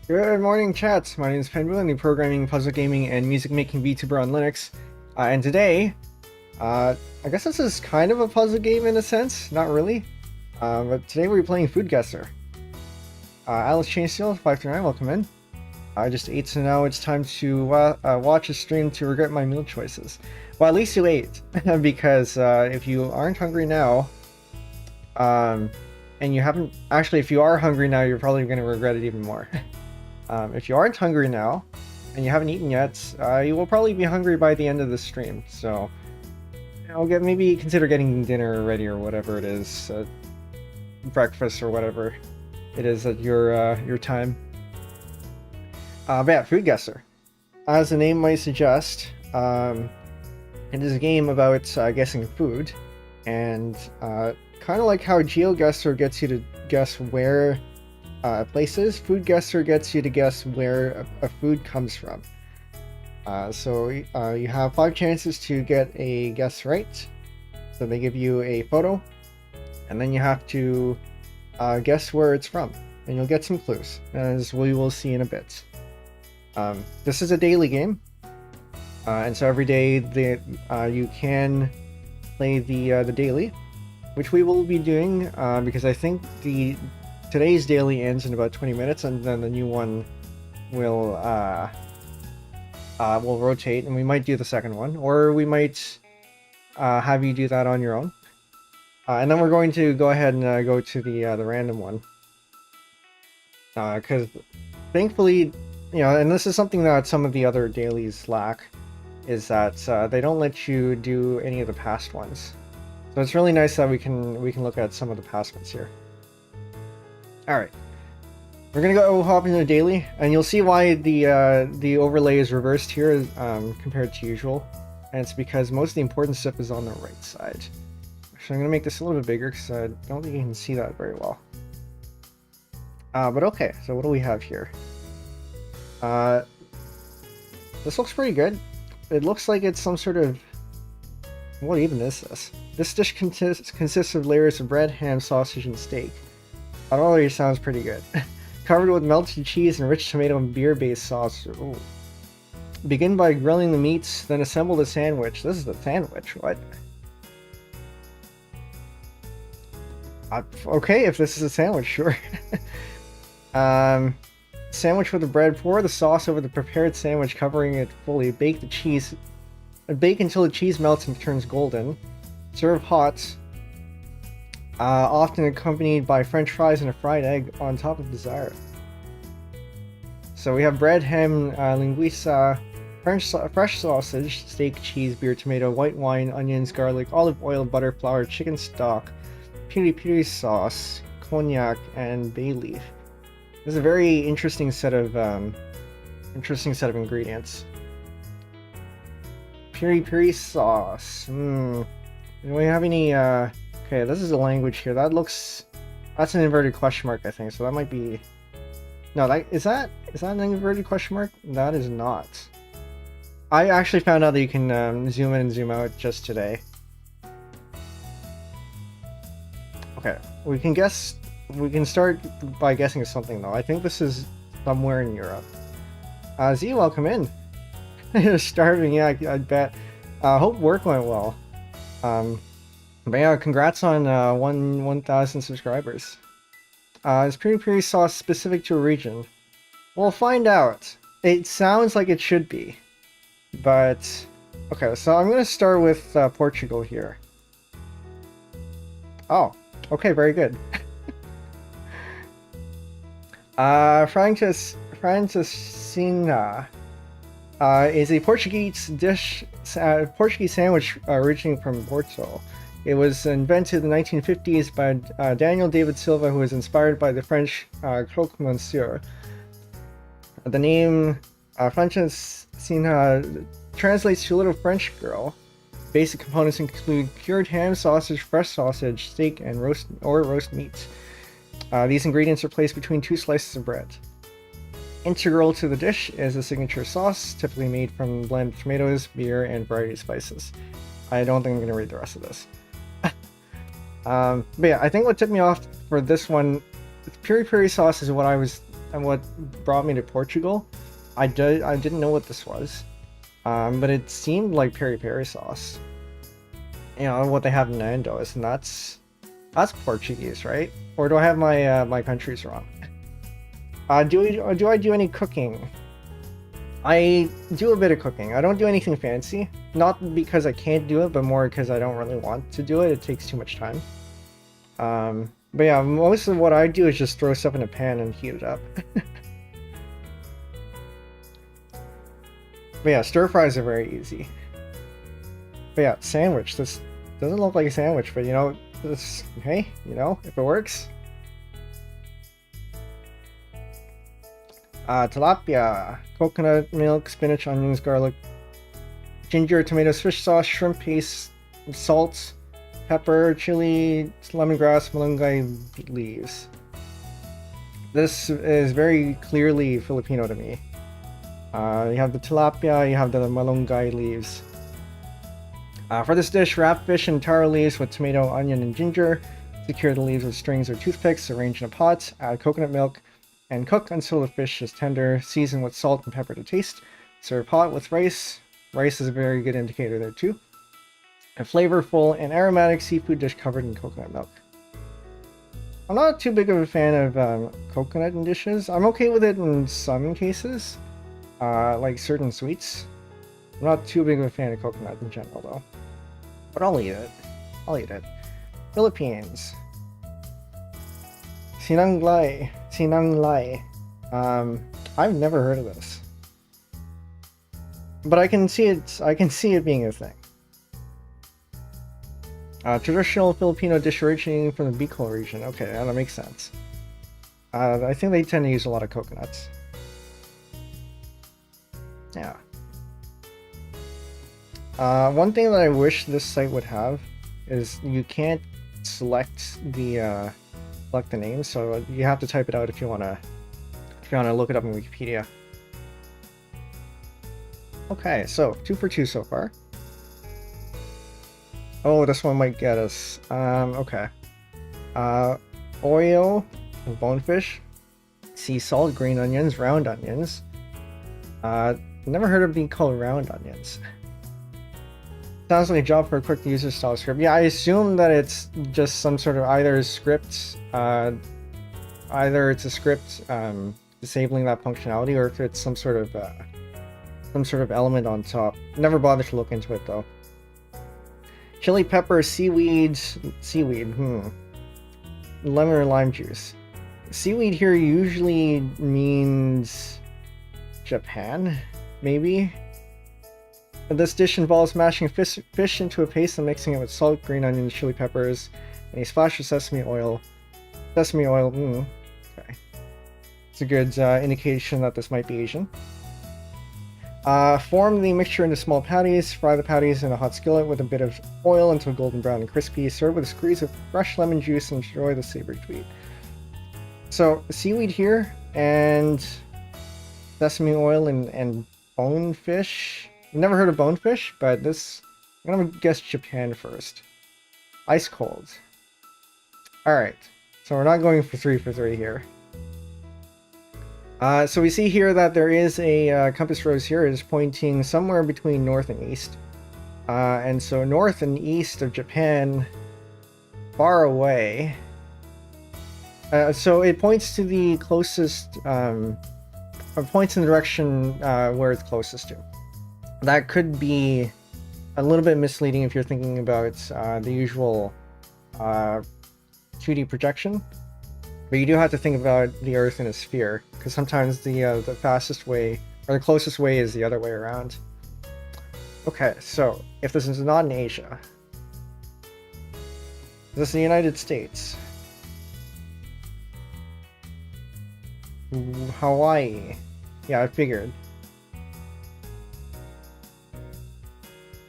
Good morning, chats. My name is Penbu. I'm the programming, puzzle gaming, and music making VTuber on Linux. And today, I guess this is kind of a puzzle game in a sense, not really. But today we're playing FOODGUESSR. Alice Chainsteel 539, welcome in. I just ate, so now it's time to watch a stream to regret my meal choices. Well, at least you ate, because if you aren't hungry now, and you haven't actually, if you are hungry now, you're probably going to regret it even more. If you aren't hungry now, and you haven't eaten yet, you will probably be hungry by the end of the stream. So, maybe consider getting dinner ready or whatever it is, breakfast or whatever it is at your time. But yeah, FOODGUESSR. As the name might suggest, it is a game about guessing food, and kind of like how GeoGuessr gets you to guess where places, FOODGUESSR gets you to guess where a food comes from. So you have 5 chances to get a guess right. So they give you a photo, and then you have to guess where it's from, and you'll get some clues, as we will see in a bit. This is a daily game, and so every day you can play the daily, which we will be doing because I think today's daily ends in about 20 minutes, and then the new one will rotate, and we might do the second one, or we might have you do that on your own. And then we're going to go ahead and go to the random one, because thankfully, and this is something that some of the other dailies lack, is that they don't let you do any of the past ones. So it's really nice that we can look at some of the past ones here. Alright, we're gonna go hop into the daily, and you'll see why the overlay is reversed here compared to usual, and it's because most of the important stuff is on the right side. Actually, I'm gonna make this a little bit bigger because I don't think you can see that very well. But okay, so what do we have here? This looks pretty good. It looks like it's some sort of... What even is this? This dish consists of layers of bread, ham, sausage, and steak. That already sounds pretty good. Covered with melted cheese and rich tomato and beer-based sauce. Ooh. Begin by grilling the meats, then assemble the sandwich. This is the sandwich, what? Okay, if this is a sandwich, sure. Sandwich with the bread. Pour the sauce over the prepared sandwich, covering it fully. Bake until the cheese melts and turns golden. Serve hot. Often accompanied by French fries and a fried egg on top of dessert. So we have bread, ham, linguiça, fresh sausage, steak, cheese, beer, tomato, white wine, onions, garlic, olive oil, butter, flour, chicken stock, piri sauce, cognac, and bay leaf. This is a very interesting set of ingredients. Piri sauce. Do we have any? Okay, this is a language here. That's an inverted question mark, I think. So that might be. No, is that an inverted question mark? That is not. I actually found out that you can zoom in and zoom out just today. Okay, we can guess. We can start by guessing something though. I think this is somewhere in Europe. Z, welcome in. You're starving, yeah, I bet. Hope work went well. But yeah, congrats on 1,000 subscribers. Is piri sauce specific to a region? We'll find out. It sounds like it should be. But, okay, so I'm going to start with Portugal here. Oh, okay, very good. Francesinha is a Portuguese dish, Portuguese sandwich originating from Porto. It was invented in the 1950s by Daniel David Silva, who was inspired by the French croque monsieur. The name Francesinha translates to Little French Girl. Basic components include cured ham, sausage, fresh sausage, steak, and roast meat. These ingredients are placed between 2 slices of bread. Integral to the dish is a signature sauce, typically made from a blend of tomatoes, beer, and variety of spices. I don't think I'm going to read the rest of this. But yeah, I think what tipped me off for this one, piri sauce is what I was and what brought me to Portugal. I didn't know what this was, but it seemed like peri peri sauce. You know what they have in Nando's, and that's Portuguese, right? Or do I have my my countries wrong? Do I do any cooking? I do a bit of cooking. I don't do anything fancy, not because I can't do it, but more because I don't really want to do it. It takes too much time. But yeah, most of what I do is just throw stuff in a pan and heat it up. But yeah, stir fries are very easy. But yeah, sandwich. This doesn't look like a sandwich, but you know, this, hey, you know, if it works. Tilapia, coconut milk, spinach, onions, garlic, ginger, tomatoes, fish sauce, shrimp paste, salt, pepper, chili, lemongrass, malunggay leaves. This is very clearly Filipino to me. You have the tilapia, you have the malunggay leaves. For this dish, wrap fish in taro leaves with tomato, onion, and ginger. Secure the leaves with strings or toothpicks. Arrange in a pot. Add coconut milk and cook until the fish is tender. Season with salt and pepper to taste. Serve hot with rice. Rice is a very good indicator there too. A flavorful and aromatic seafood dish covered in coconut milk. I'm not too big of a fan of coconut in dishes. I'm okay with it in some cases, like certain sweets. I'm not too big of a fan of coconut in general though. But I'll eat it. I'll eat it. Philippines. Sinanglay. Sinanglay. I've never heard of this. But I can see it being a thing. Traditional Filipino dish originating from the Bicol region. Okay, that makes sense. I think they tend to use a lot of coconuts. Yeah. One thing that I wish this site would have is you can't select the name, so you have to type it out if you wanna look it up in Wikipedia. Okay, so 2 for 2 so far. Oh, this one might get us. Okay. Oil, bonefish, sea salt, green onions, round onions. Never heard of being called round onions. Sounds like a job for a quick user style script. Yeah, I assume that it's just some sort of either script, either it's a script disabling that functionality, or if it's some sort of element on top. Never bothered to look into it though. Chili pepper, seaweed, lemon or lime juice. Seaweed here usually means Japan, maybe. This dish involves mashing fish into a paste and mixing it with salt, green onions, chili peppers, and a splash of sesame oil. Sesame oil, okay. It's a good indication that this might be Asian. Form the mixture into small patties. Fry the patties in a hot skillet with a bit of oil until golden brown and crispy. Serve with a squeeze of fresh lemon juice and enjoy the savory tweet. So, seaweed here, and sesame oil and bonefish. Never heard of bonefish, but this, I'm gonna guess Japan first. Ice cold. Alright, so we're not going for 3 for 3 here. So we see here that there is a compass rose here. It is pointing somewhere between north and east. And so north and east of Japan, far away. So it points to the closest, or points in the direction where it's closest to. That could be a little bit misleading if you're thinking about the usual 2D projection. But you do have to think about the Earth in a sphere, because sometimes the fastest way, or the closest way, is the other way around. Okay, so if this is not in Asia, is this the United States? Hawaii. Yeah, I figured.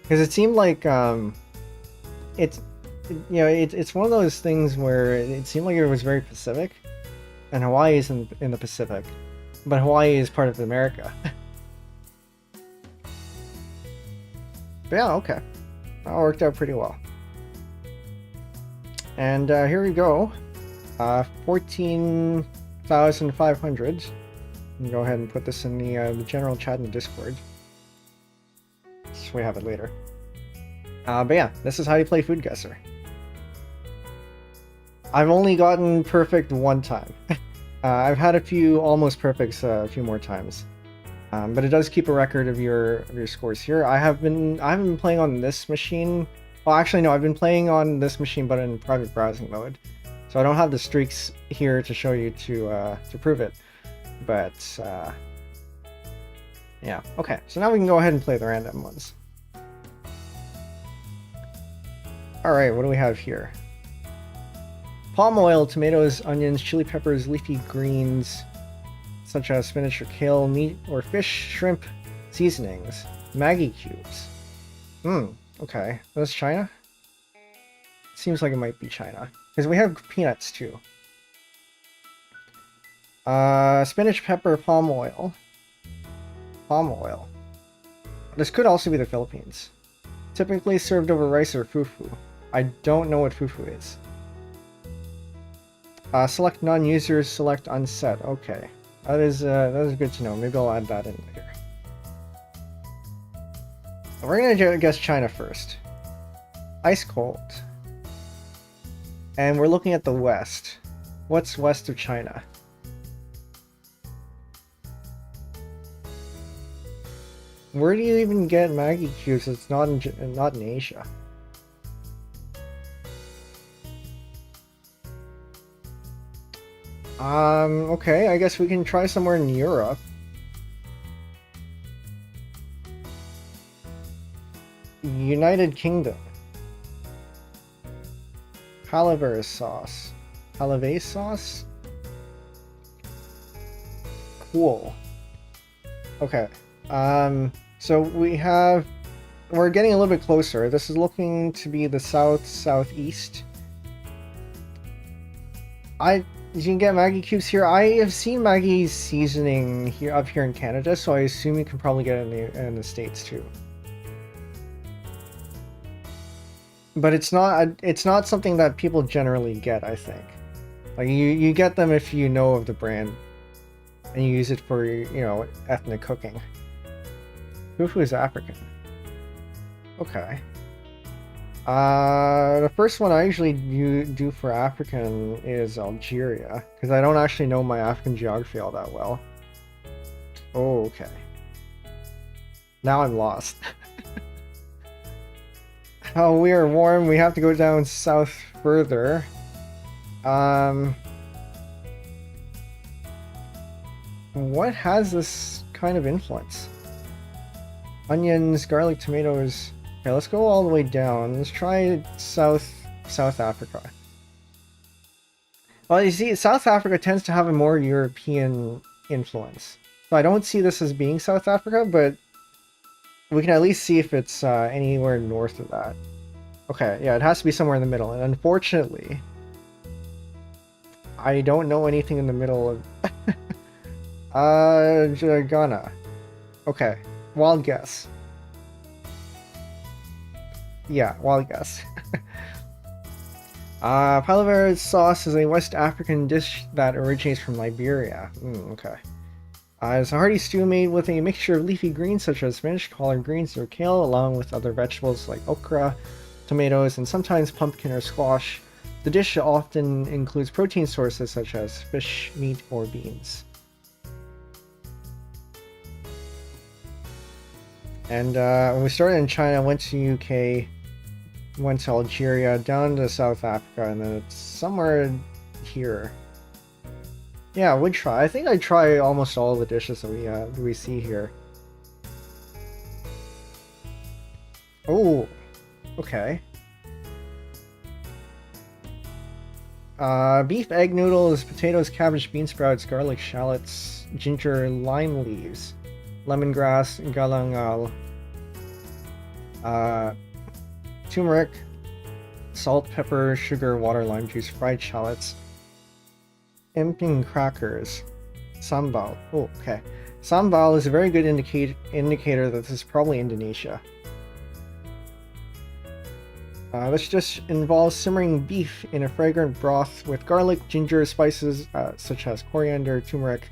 Because it seemed like it's one of those things where it seemed like it was very Pacific, and Hawaii is in the Pacific, but Hawaii is part of America. But yeah, okay, that worked out pretty well. And here we go, 14 1,500. Go ahead and put this in the general chat in the Discord. So we have it later. But yeah, this is how you play FOODGUESSR. I've only gotten perfect one time. I've had a few almost perfects a few more times. But it does keep a record of your scores here. I haven't been playing on this machine. Well, actually no, I've been playing on this machine but in private browsing mode. So I don't have the streaks here to show you to prove it. But yeah, okay. So now we can go ahead and play the random ones. Alright, what do we have here? Palm oil, tomatoes, onions, chili peppers, leafy greens, such as spinach or kale, meat or fish, shrimp, seasonings, Maggi cubes. Okay. That's China? Seems like it might be China. Because we have peanuts too. Spinach, pepper, palm oil. Palm oil. This could also be the Philippines. Typically served over rice or fufu. I don't know what fufu is. Select non-users, select unset. Okay. That is good to know. Maybe I'll add that in later. We're gonna guess China first. Ice cold. And we're looking at the west. What's west of China? Where do you even get Maggi cubes? It's not in Asia. Okay, I guess we can try somewhere in Europe. United Kingdom. Palaver sauce. Palave sauce? Cool. Okay. So we're getting a little bit closer. This is looking to be the southeast. You can get Maggi cubes here. I have seen Maggi's seasoning up here in Canada, so I assume you can probably get it in the States too. But it's not something that people generally get, I think. Like you get them if you know of the brand and you use it for, you know, ethnic cooking. Fufu is African. Okay. The first one I usually do for African is Algeria, because I don't actually know my African geography all that well. Oh, okay. Now I'm lost. Oh, we are warm. We have to go down south further. What has this kind of influence? Onions, garlic, tomatoes. Okay, let's go all the way down. Let's try South Africa. Well, you see, South Africa tends to have a more European influence. So I don't see this as being South Africa, but we can at least see if it's anywhere north of that. Okay, yeah, it has to be somewhere in the middle. And unfortunately, I don't know anything in the middle of... Ghana. Okay, wild guess. Yeah, wild guess. Palaver sauce is a West African dish that originates from Liberia. Okay. It's a hearty stew made with a mixture of leafy greens such as spinach, collard greens, or kale, along with other vegetables like okra, tomatoes, and sometimes pumpkin or squash. The dish often includes protein sources such as fish, meat, or beans. And when we started in China, went to UK, went to Algeria, down to South Africa, and then it's somewhere here. Yeah, I would try. I think I'd try almost all the dishes that we see here. Oh, okay. Beef egg noodles, potatoes, cabbage, bean sprouts, garlic, shallots, ginger, lime leaves, lemongrass, galangal, turmeric, salt, pepper, sugar, water, lime juice, fried shallots, emping crackers, sambal. Oh, okay. Sambal is a very good indicator that this is probably Indonesia. This dish involves simmering beef in a fragrant broth with garlic, ginger, spices such as coriander, turmeric.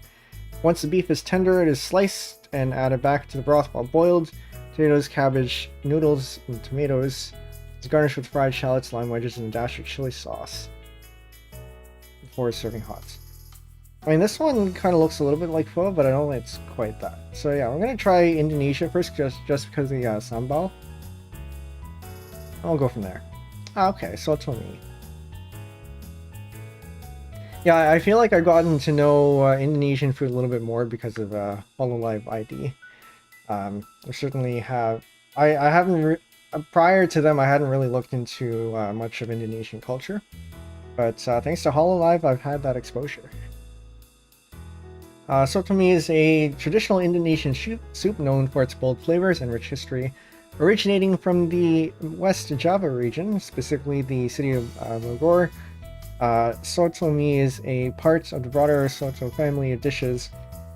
Once the beef is tender, it is sliced and added back to the broth while boiled. Potatoes, cabbage, noodles, and tomatoes. It's garnished with fried shallots, lime wedges, and a dash of chili sauce before serving hot. I mean, this one kind of looks a little bit like pho, but I don't think it's quite that. So yeah, I'm gonna try Indonesia first, just because of the sambal. I'll go from there. Okay, soto mi. Yeah, I feel like I've gotten to know Indonesian food a little bit more because of HoloLive ID. I certainly have. I haven't prior to them. I hadn't really looked into much of Indonesian culture, but thanks to HoloLive, I've had that exposure. Soto mi is a traditional Indonesian soup known for its bold flavors and rich history. Originating from the West Java region, specifically the city of Bogor, soto mi is a part of the broader soto family of dishes,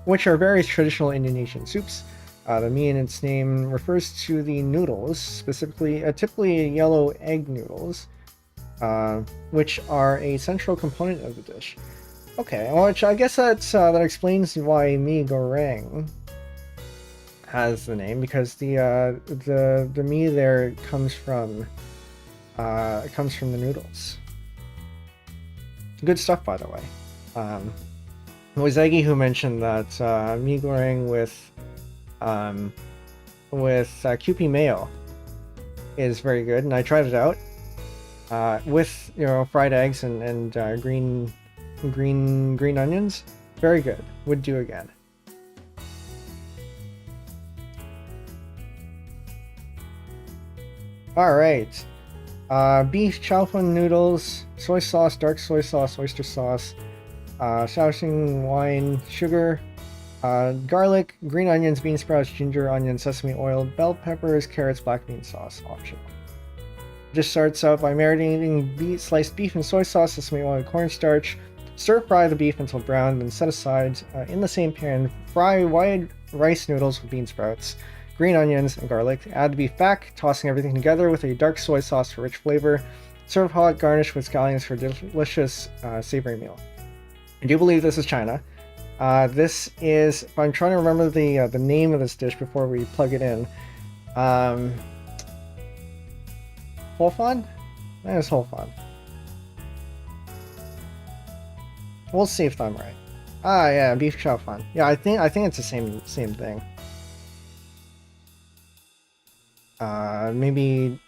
which are various traditional Indonesian soups. The mi in its name refers to the noodles, specifically typically yellow egg noodles, which are a central component of the dish. Okay, which I guess that explains why mi goreng has the name, because the mi there comes from the noodles. Good stuff, by the way. It was Eggy who mentioned that mi goreng with Kewpie mayo is very good, and I tried it out with fried eggs and green onions. Very good. Would do again. Alright. Beef chow fun noodles, soy sauce, dark soy sauce, oyster sauce, Shaoxing wine, sugar, garlic, green onions, bean sprouts, ginger, onion, sesame oil, bell peppers, carrots, black bean sauce, optional. Just starts out by marinating sliced beef in soy sauce, sesame oil, and cornstarch. Stir fry the beef until brown, then set aside. In the same pan, fry wide rice noodles with bean sprouts, green onions, and garlic. Add the beef back, tossing everything together with a dark soy sauce for rich flavor. Serve hot, garnish with scallions for a delicious savory meal. I do believe this is China. This is, if I'm trying to remember the name of this dish before we plug it in. Hofan? I think it's Hofan. We'll see if I'm right. Yeah, beef chow fun. Yeah, I think it's the same thing. Maybe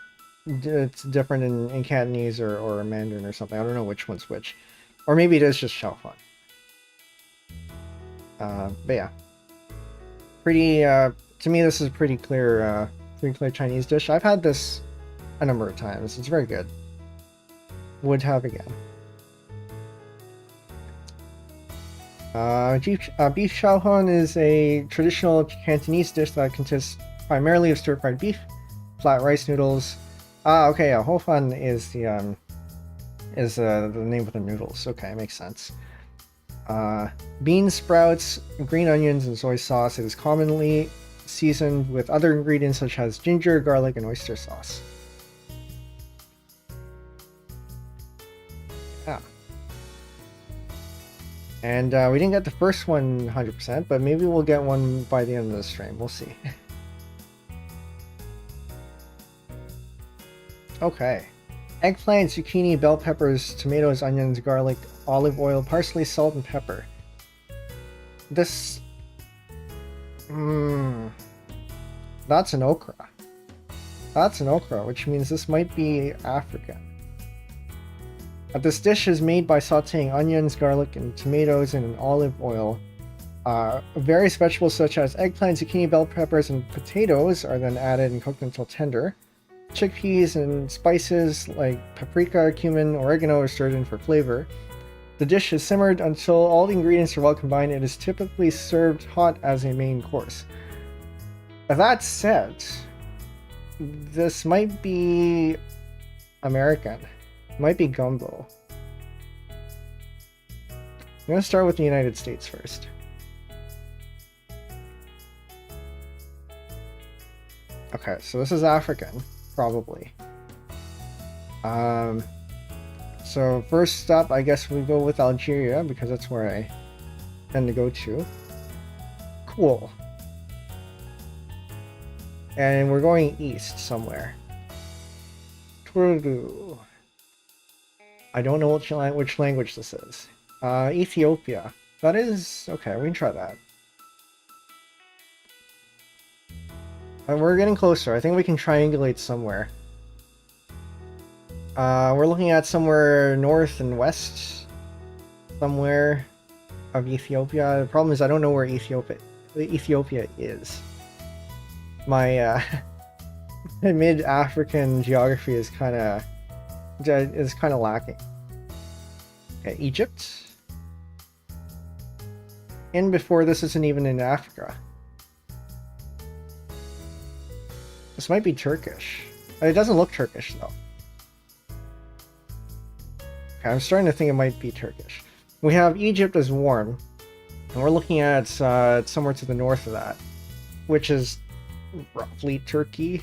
it's different in Cantonese or Mandarin or something. I don't know which one's which. Or maybe it is just chow fun. But yeah, pretty. To me, this is a pretty clear Chinese dish. I've had this a number of times. It's very good. Would have again. Beef chow hun is a traditional Cantonese dish that consists primarily of stir-fried beef, flat rice noodles. Okay, yeah, Ho Fun is the name of the noodles. Okay, makes sense. Bean sprouts, green onions, and soy sauce. It is commonly seasoned with other ingredients such as ginger, garlic, and oyster sauce. Yeah. And we didn't get the first one 100%, but maybe we'll get one by the end of the stream. We'll see. Okay. Eggplant, zucchini, bell peppers, tomatoes, onions, garlic, olive oil, parsley, salt, and pepper. This... That's an okra. That's an okra, which means this might be African. This dish is made by sauteing onions, garlic, and tomatoes in olive oil. Various vegetables such as eggplant, zucchini, bell peppers, and potatoes are then added and cooked until tender. Chickpeas and spices like paprika, cumin, oregano are stirred in for flavor. The dish is simmered until all the ingredients are well combined. It is typically served hot as a main course. That said, this might be American. Might be gumbo. I'm going to start with the United States first. Okay, so this is African, probably. So first stop, I guess we go with Algeria because that's where I tend to go to. Cool. And we're going east somewhere. I don't know which language this is. Ethiopia. That is... okay, we can try that. We're getting closer. I think we can triangulate somewhere. We're looking at somewhere north and west. Somewhere of Ethiopia. The problem is I don't know where Ethiopia is. My mid-African geography is kind of lacking. Okay, Egypt. And before this isn't even in Africa. This might be Turkish. It doesn't look Turkish though. Okay, I'm starting to think it might be Turkish. We have Egypt as warm, and we're looking at somewhere to the north of that, which is roughly Turkey.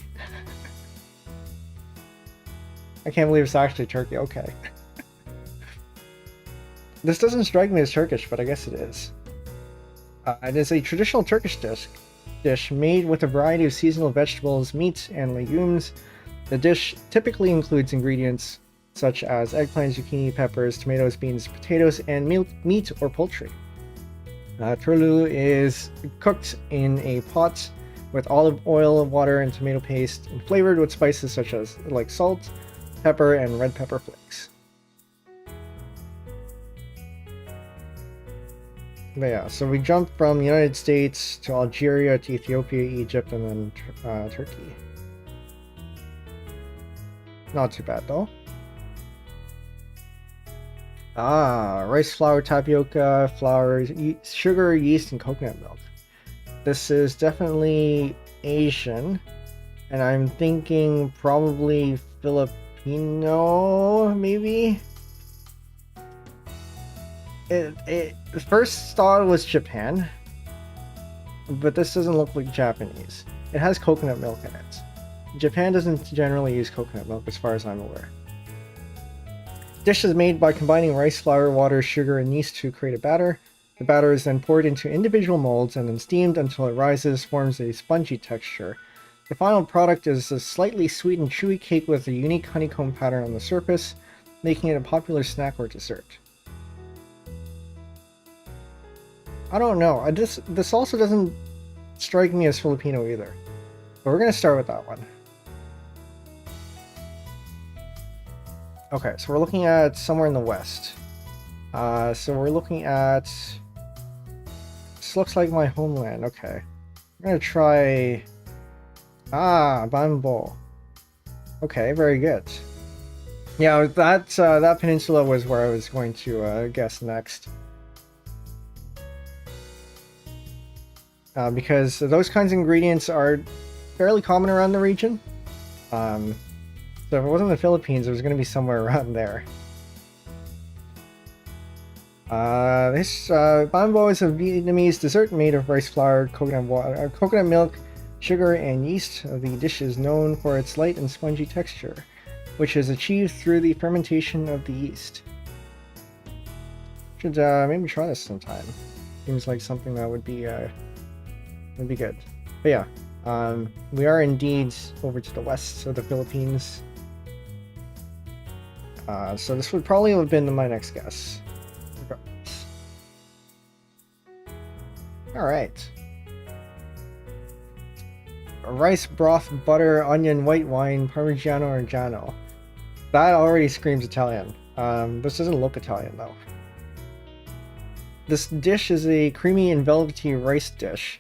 I can't believe it's actually Turkey. Okay. This doesn't strike me as Turkish, but I guess it is. It is a traditional Turkish dish made with a variety of seasonal vegetables, meats, and legumes. The dish typically includes ingredients such as eggplants, zucchini, peppers, tomatoes, beans, potatoes, and meat or poultry. Turlu is cooked in a pot with olive oil, water, and tomato paste, and flavored with spices such as salt, pepper, and red pepper flakes. But yeah, so we jumped from the United States to Algeria to Ethiopia, Egypt, and then Turkey. Not too bad though. Rice flour, tapioca, flour, sugar, yeast, and coconut milk. This is definitely Asian, and I'm thinking probably Filipino, maybe? The first thought was Japan, but this doesn't look like Japanese. It has coconut milk in it. Japan doesn't generally use coconut milk as far as I'm aware. Dish is made by combining rice flour, water, sugar, and yeast to create a batter. The batter is then poured into individual molds and then steamed until it rises, forms a spongy texture. The final product is a slightly sweet and chewy cake with a unique honeycomb pattern on the surface, making it a popular snack or dessert. I don't know. This also doesn't strike me as Filipino either. But we're going to start with that one. Okay, so we're looking at somewhere in the west. So we're looking at... this looks like my homeland. Okay. We're going to try... Penbu. Okay, very good. Yeah, that peninsula was where I was going to guess next. Because those kinds of ingredients are fairly common around the region. So if it wasn't the Philippines, it was going to be somewhere around there. This Penbu is a Vietnamese dessert made of rice flour, coconut milk, sugar, and yeast. The dish is known for its light and spongy texture, which is achieved through the fermentation of the yeast. Should maybe try this sometime. Seems like something that would be good. But yeah, we are indeed over to the west, so the Philippines. So this would probably have been my next guess. Alright. Rice broth, butter, onion, white wine, Parmigiano Reggiano. That already screams Italian. This doesn't look Italian though. This dish is a creamy and velvety rice dish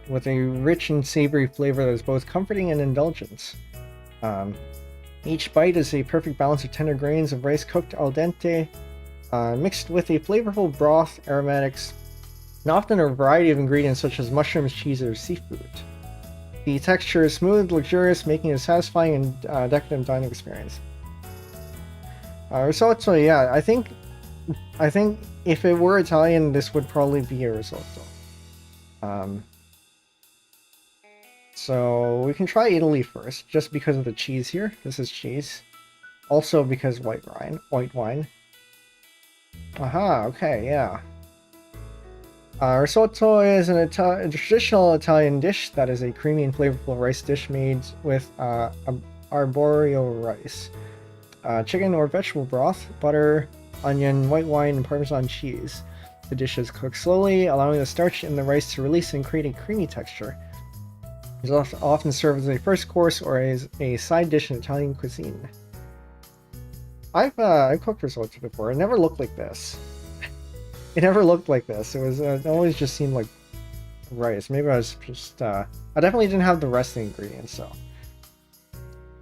with a rich and savory flavor that is both comforting and indulgent. Each bite is a perfect balance of tender grains of rice cooked al dente, mixed with a flavorful broth, aromatics, and often a variety of ingredients such as mushrooms, cheese, or seafood. The texture is smooth, luxurious, making it a satisfying and decadent dining experience. Risotto, yeah, I think if it were Italian, this would probably be a risotto. So we can try Italy first, just because of the cheese here. This is cheese. Also because white wine. Aha, okay, yeah. Risotto is a traditional Italian dish that is a creamy and flavorful rice dish made with arborio rice, chicken or vegetable broth, butter, onion, white wine, and Parmesan cheese. The dish is cooked slowly, allowing the starch in the rice to release and create a creamy texture. It is often served as a first course or as a side dish in Italian cuisine. I've cooked risotto before. It never looked like this. It never looked like this. It was it always just seemed like rice. Maybe I was just I definitely didn't have the rest of the ingredients. So,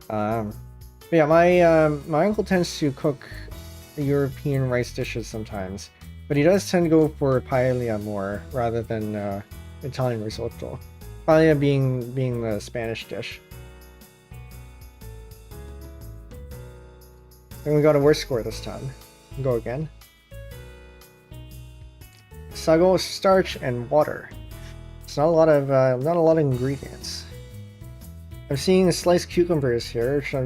but yeah, my uncle tends to cook European rice dishes sometimes, but he does tend to go for paella more rather than Italian risotto. Paella being the Spanish dish. And we got a worse score this time. Go again. Sago, starch, and water. It's not a lot of ingredients. I'm seeing sliced cucumbers here, which are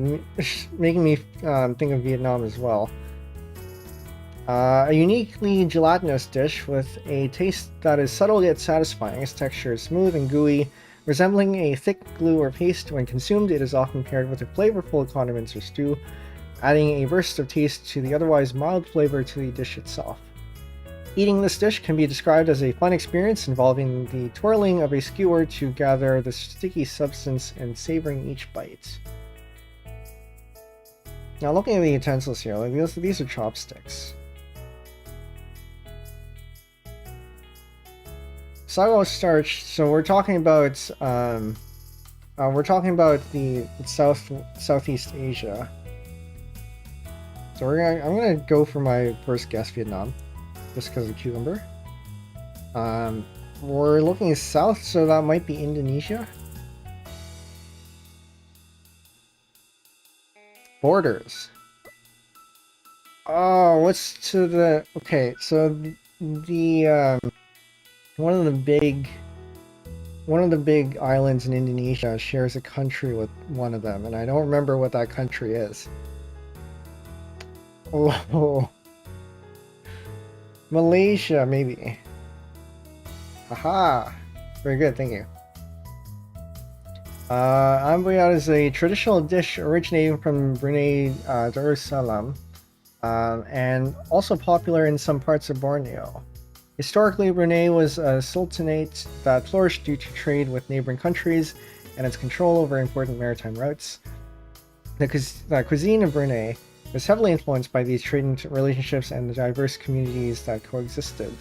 making me think of Vietnam as well. A uniquely gelatinous dish with a taste that is subtle yet satisfying. Its texture is smooth and gooey, resembling a thick glue or paste. When consumed, it is often paired with a flavorful condiments or stew, adding a burst of taste to the otherwise mild flavor to the dish itself. Eating this dish can be described as a fun experience involving the twirling of a skewer to gather the sticky substance and savoring each bite. Now looking at the utensils here, like these are chopsticks. Sago starch, so we're talking about the Southeast Asia. So I'm gonna go for my first guess, Vietnam. Just because of cucumber. We're looking south, so that might be Indonesia. Borders. Oh, what's to the... Okay, so the one of the big islands in Indonesia shares a country with one of them, and I don't remember what that country is. Oh. Malaysia, maybe. Haha! Very good, thank you. Amboyat is a traditional dish originating from Brunei Darussalam, and also popular in some parts of Borneo. Historically, Brunei was a sultanate that flourished due to trade with neighboring countries and its control over important maritime routes. The cuisine of Brunei was heavily influenced by these trading relationships and the diverse communities that coexisted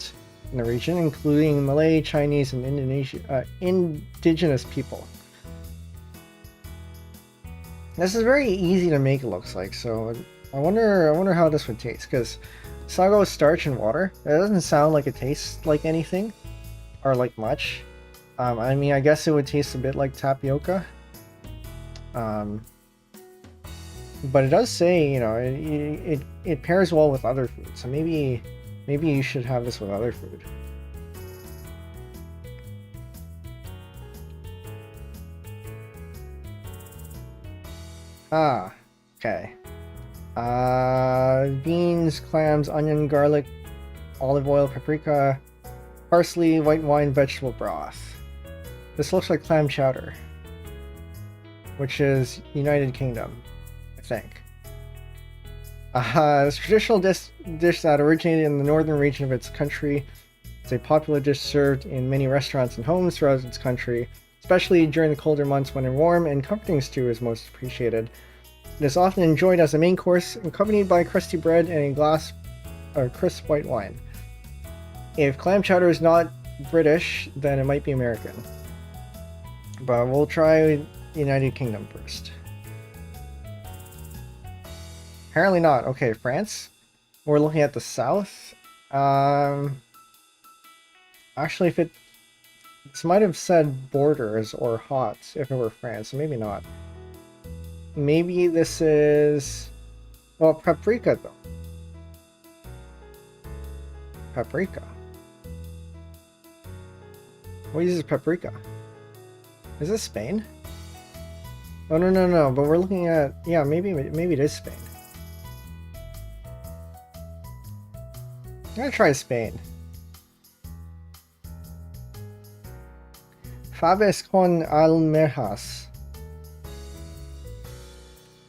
in the region, including Malay, Chinese, and indigenous people. This is very easy to make, it looks like, so I wonder how this would taste, because sago is starch and water. It doesn't sound like it tastes like anything, or like much. I mean, I guess it would taste a bit like tapioca. But it does say, you know, it pairs well with other food, so maybe you should have this with other food. Ah, okay. Beans, clams, onion, garlic, olive oil, paprika, parsley, white wine, vegetable broth. This looks like clam chowder, which is United Kingdom, I think. It's a traditional dish that originated in the northern region of its country. It's a popular dish served in many restaurants and homes throughout its country, especially during the colder months when a warm and comforting stew is most appreciated. It is often enjoyed as a main course, accompanied by crusty bread and a glass of crisp white wine. If clam chowder is not British, then it might be American. But we'll try United Kingdom first. Apparently not. Okay, France. We're looking at the south. Actually, if this might have said borders or hot if it were France, so maybe not. Maybe this is... well, paprika, though. Paprika. What uses paprika? Is this Spain? Oh, no, but we're looking at... yeah, maybe it is Spain. gonna try Spain. Faves con almejas.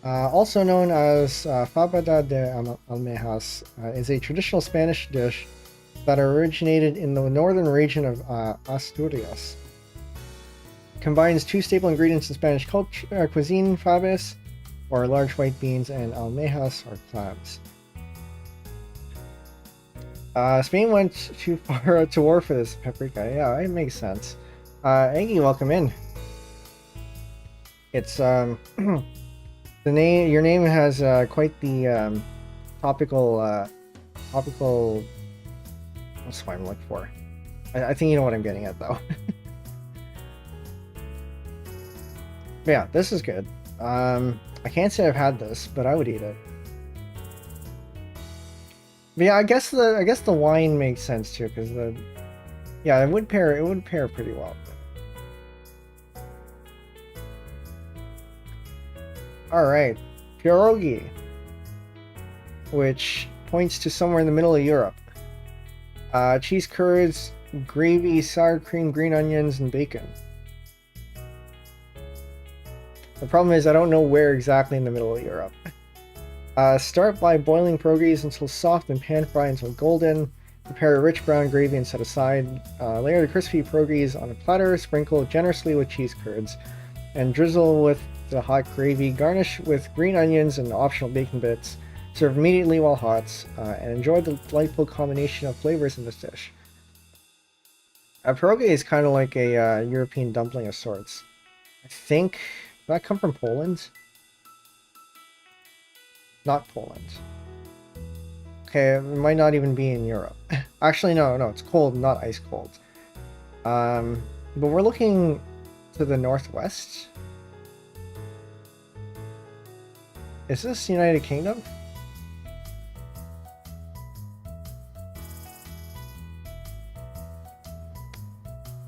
Also known as fabada de almejas, is a traditional Spanish dish that originated in the northern region of Asturias. Combines two staple ingredients in Spanish cuisine, faves, or large white beans, and almejas, or clams. Spain went too far to war for this paprika. Yeah, it makes sense. Aggie, welcome in. It's your name has quite the topical what's what I'm looking for. I think you know what I'm getting at though. But yeah, this is good. I can't say I've had this, but I would eat it. But yeah, I guess the wine makes sense too, because it would pair pretty well. Alright, pierogi, which points to somewhere in the middle of Europe. Cheese curds, gravy, sour cream, green onions, and bacon. The problem is I don't know where exactly in the middle of Europe. Start by boiling pierogies until soft and pan fry until golden. Prepare a rich brown gravy and set aside. Layer the crispy pierogies on a platter, sprinkle generously with cheese curds, and drizzle with the hot gravy. Garnish with green onions and optional bacon bits. Serve immediately while hot, and enjoy the delightful combination of flavors in this dish. A pierogi is kind of like a European dumpling of sorts. I think, did that come from Poland? Not Poland. Okay, it might not even be in Europe. Actually, no, it's cold, not ice cold. But we're looking to the northwest. Is this United Kingdom?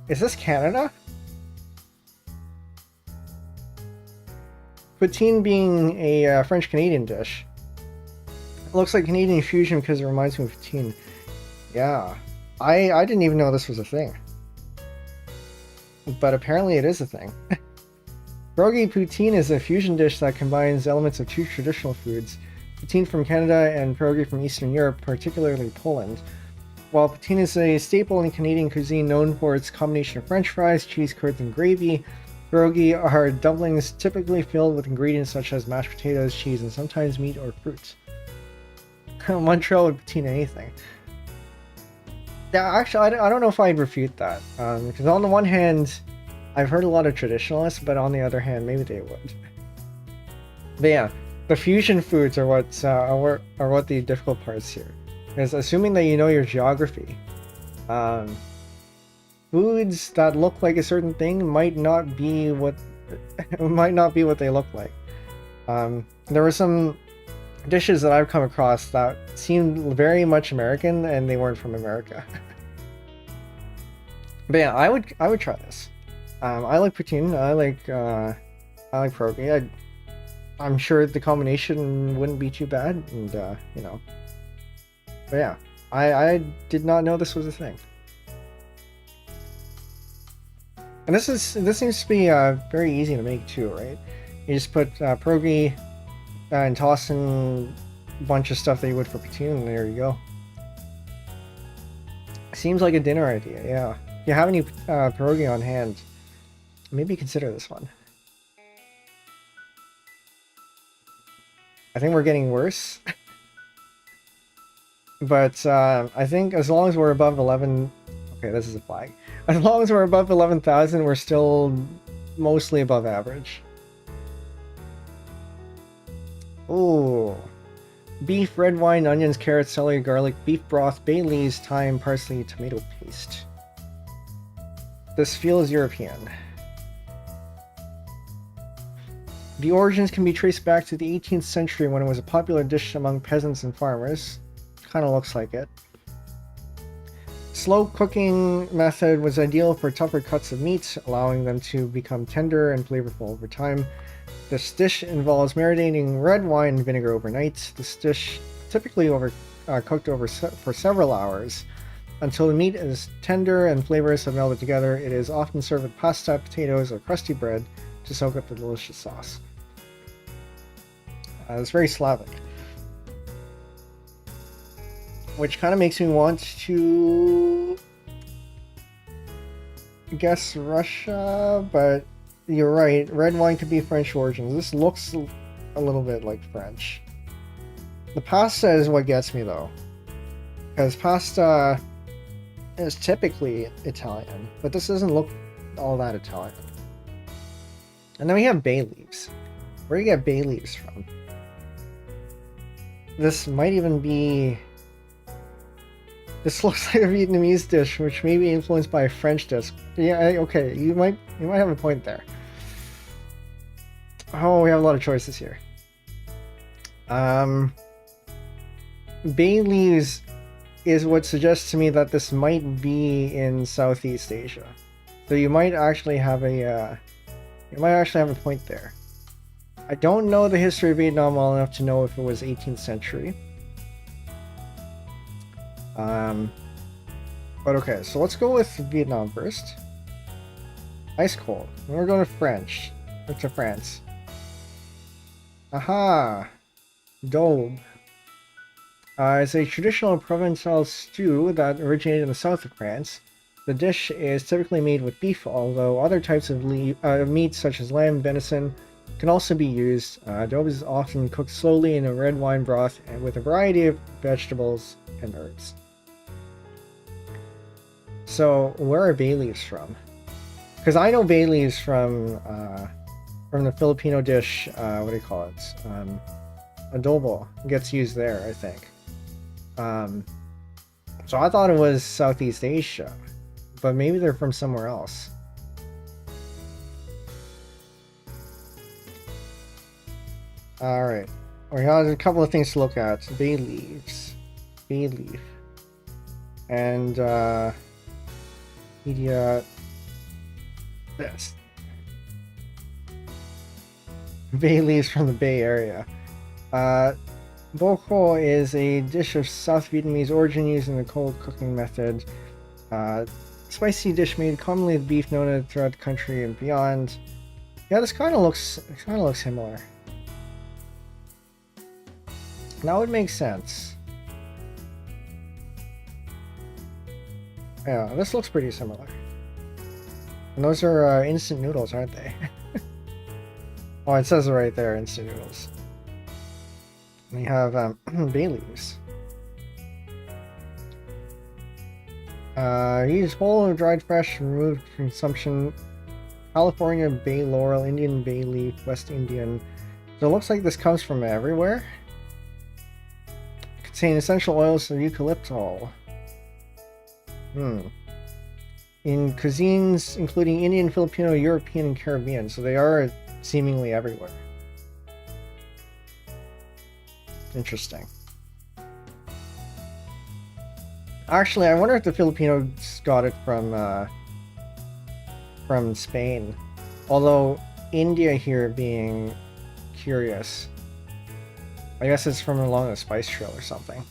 Is this Canada? Poutine being a French-Canadian dish. It looks like Canadian fusion because it reminds me of poutine. Yeah. I didn't even know this was a thing. But apparently it is a thing. Pierogi poutine is a fusion dish that combines elements of two traditional foods. Poutine from Canada and pierogi from Eastern Europe, particularly Poland. While poutine is a staple in Canadian cuisine known for its combination of French fries, cheese curds, and gravy, pierogi are dumplings typically filled with ingredients such as mashed potatoes, cheese, and sometimes meat or fruit. Montreal would poutine anything. Yeah, actually, I don't know if I'd refute that. Because on the one hand, I've heard a lot of traditionalists, but on the other hand, maybe they would. But yeah, the fusion foods are what the difficult parts here. Because assuming that you know your geography, foods that look like a certain thing might not be what they look like. There were some dishes that I've come across that seemed very much American, and they weren't from America. But yeah, I would try this. I like poutine. I like pierogi. I'm sure the combination wouldn't be too bad, and you know. But yeah, I did not know this was a thing. And this seems to be very easy to make too, right? You just put pierogi and toss in a bunch of stuff that you would for poutine, and there you go. Seems like a dinner idea, yeah. If you have any pierogi on hand, maybe consider this one. I think we're getting worse. But I think as long as we're above 11... Okay, this is a flag. As long as we're above 11,000, we're still mostly above average. Ooh. Beef, red wine, onions, carrots, celery, garlic, beef broth, bay leaves, thyme, parsley, tomato paste. This feels European. The origins can be traced back to the 18th century when it was a popular dish among peasants and farmers. Kind of looks like it. Slow cooking method was ideal for tougher cuts of meat, allowing them to become tender and flavorful over time. This dish involves marinating red wine and vinegar overnight. This dish typically cooked for several hours. Until the meat is tender and flavors have melded together, it is often served with pasta, potatoes, or crusty bread to soak up the delicious sauce. It's very Slavic. Which kind of makes me want to guess Russia, but you're right. Red wine could be French origin. This looks a little bit like French. The pasta is what gets me, though. Because pasta is typically Italian, but this doesn't look all that Italian. And then we have bay leaves. Where do you get bay leaves from? This might even be... This looks like a Vietnamese dish, which may be influenced by a French dish. Yeah, okay, you might have a point there. Oh, we have a lot of choices here. Bay leaves is what suggests to me that this might be in Southeast Asia. So you might actually have a point there. I don't know the history of Vietnam well enough to know if it was 18th century. But okay, so let's go with Vietnam first. Ice cold. And we're going to France. Aha! Daube. It's a traditional Provençal stew that originated in the south of France. The dish is typically made with beef, although other types of meat such as lamb, venison, can also be used. Daube is often cooked slowly in a red wine broth and with a variety of vegetables and herbs. So, where are bay leaves from? Because I know bay leaves from the Filipino dish, what do you call it? Adobo gets used there, I think. So I thought it was Southeast Asia, but maybe they're from somewhere else. Alright, we have a couple of things to look at. Bay leaves. Bay leaf. And, media... this. Bay leaves from the Bay Area. Boko is a dish of South Vietnamese origin used in the cold cooking method. Spicy dish made commonly with beef known throughout the country and beyond. Yeah, this kind of looks similar. That would make sense. Yeah, this looks pretty similar. And those are instant noodles, aren't they? Oh, it says it right there, instant noodles. We have bay leaves. Used whole or dried fresh, removed consumption. California bay laurel, Indian bay leaf, West Indian. So it looks like this comes from everywhere. Contain essential oils of eucalyptol. In cuisines including Indian, Filipino, European, and Caribbean, so they are seemingly everywhere. Interesting. Actually, I wonder if the Filipinos got it from Spain. Although India here being curious, I guess it's from along the spice trail or something.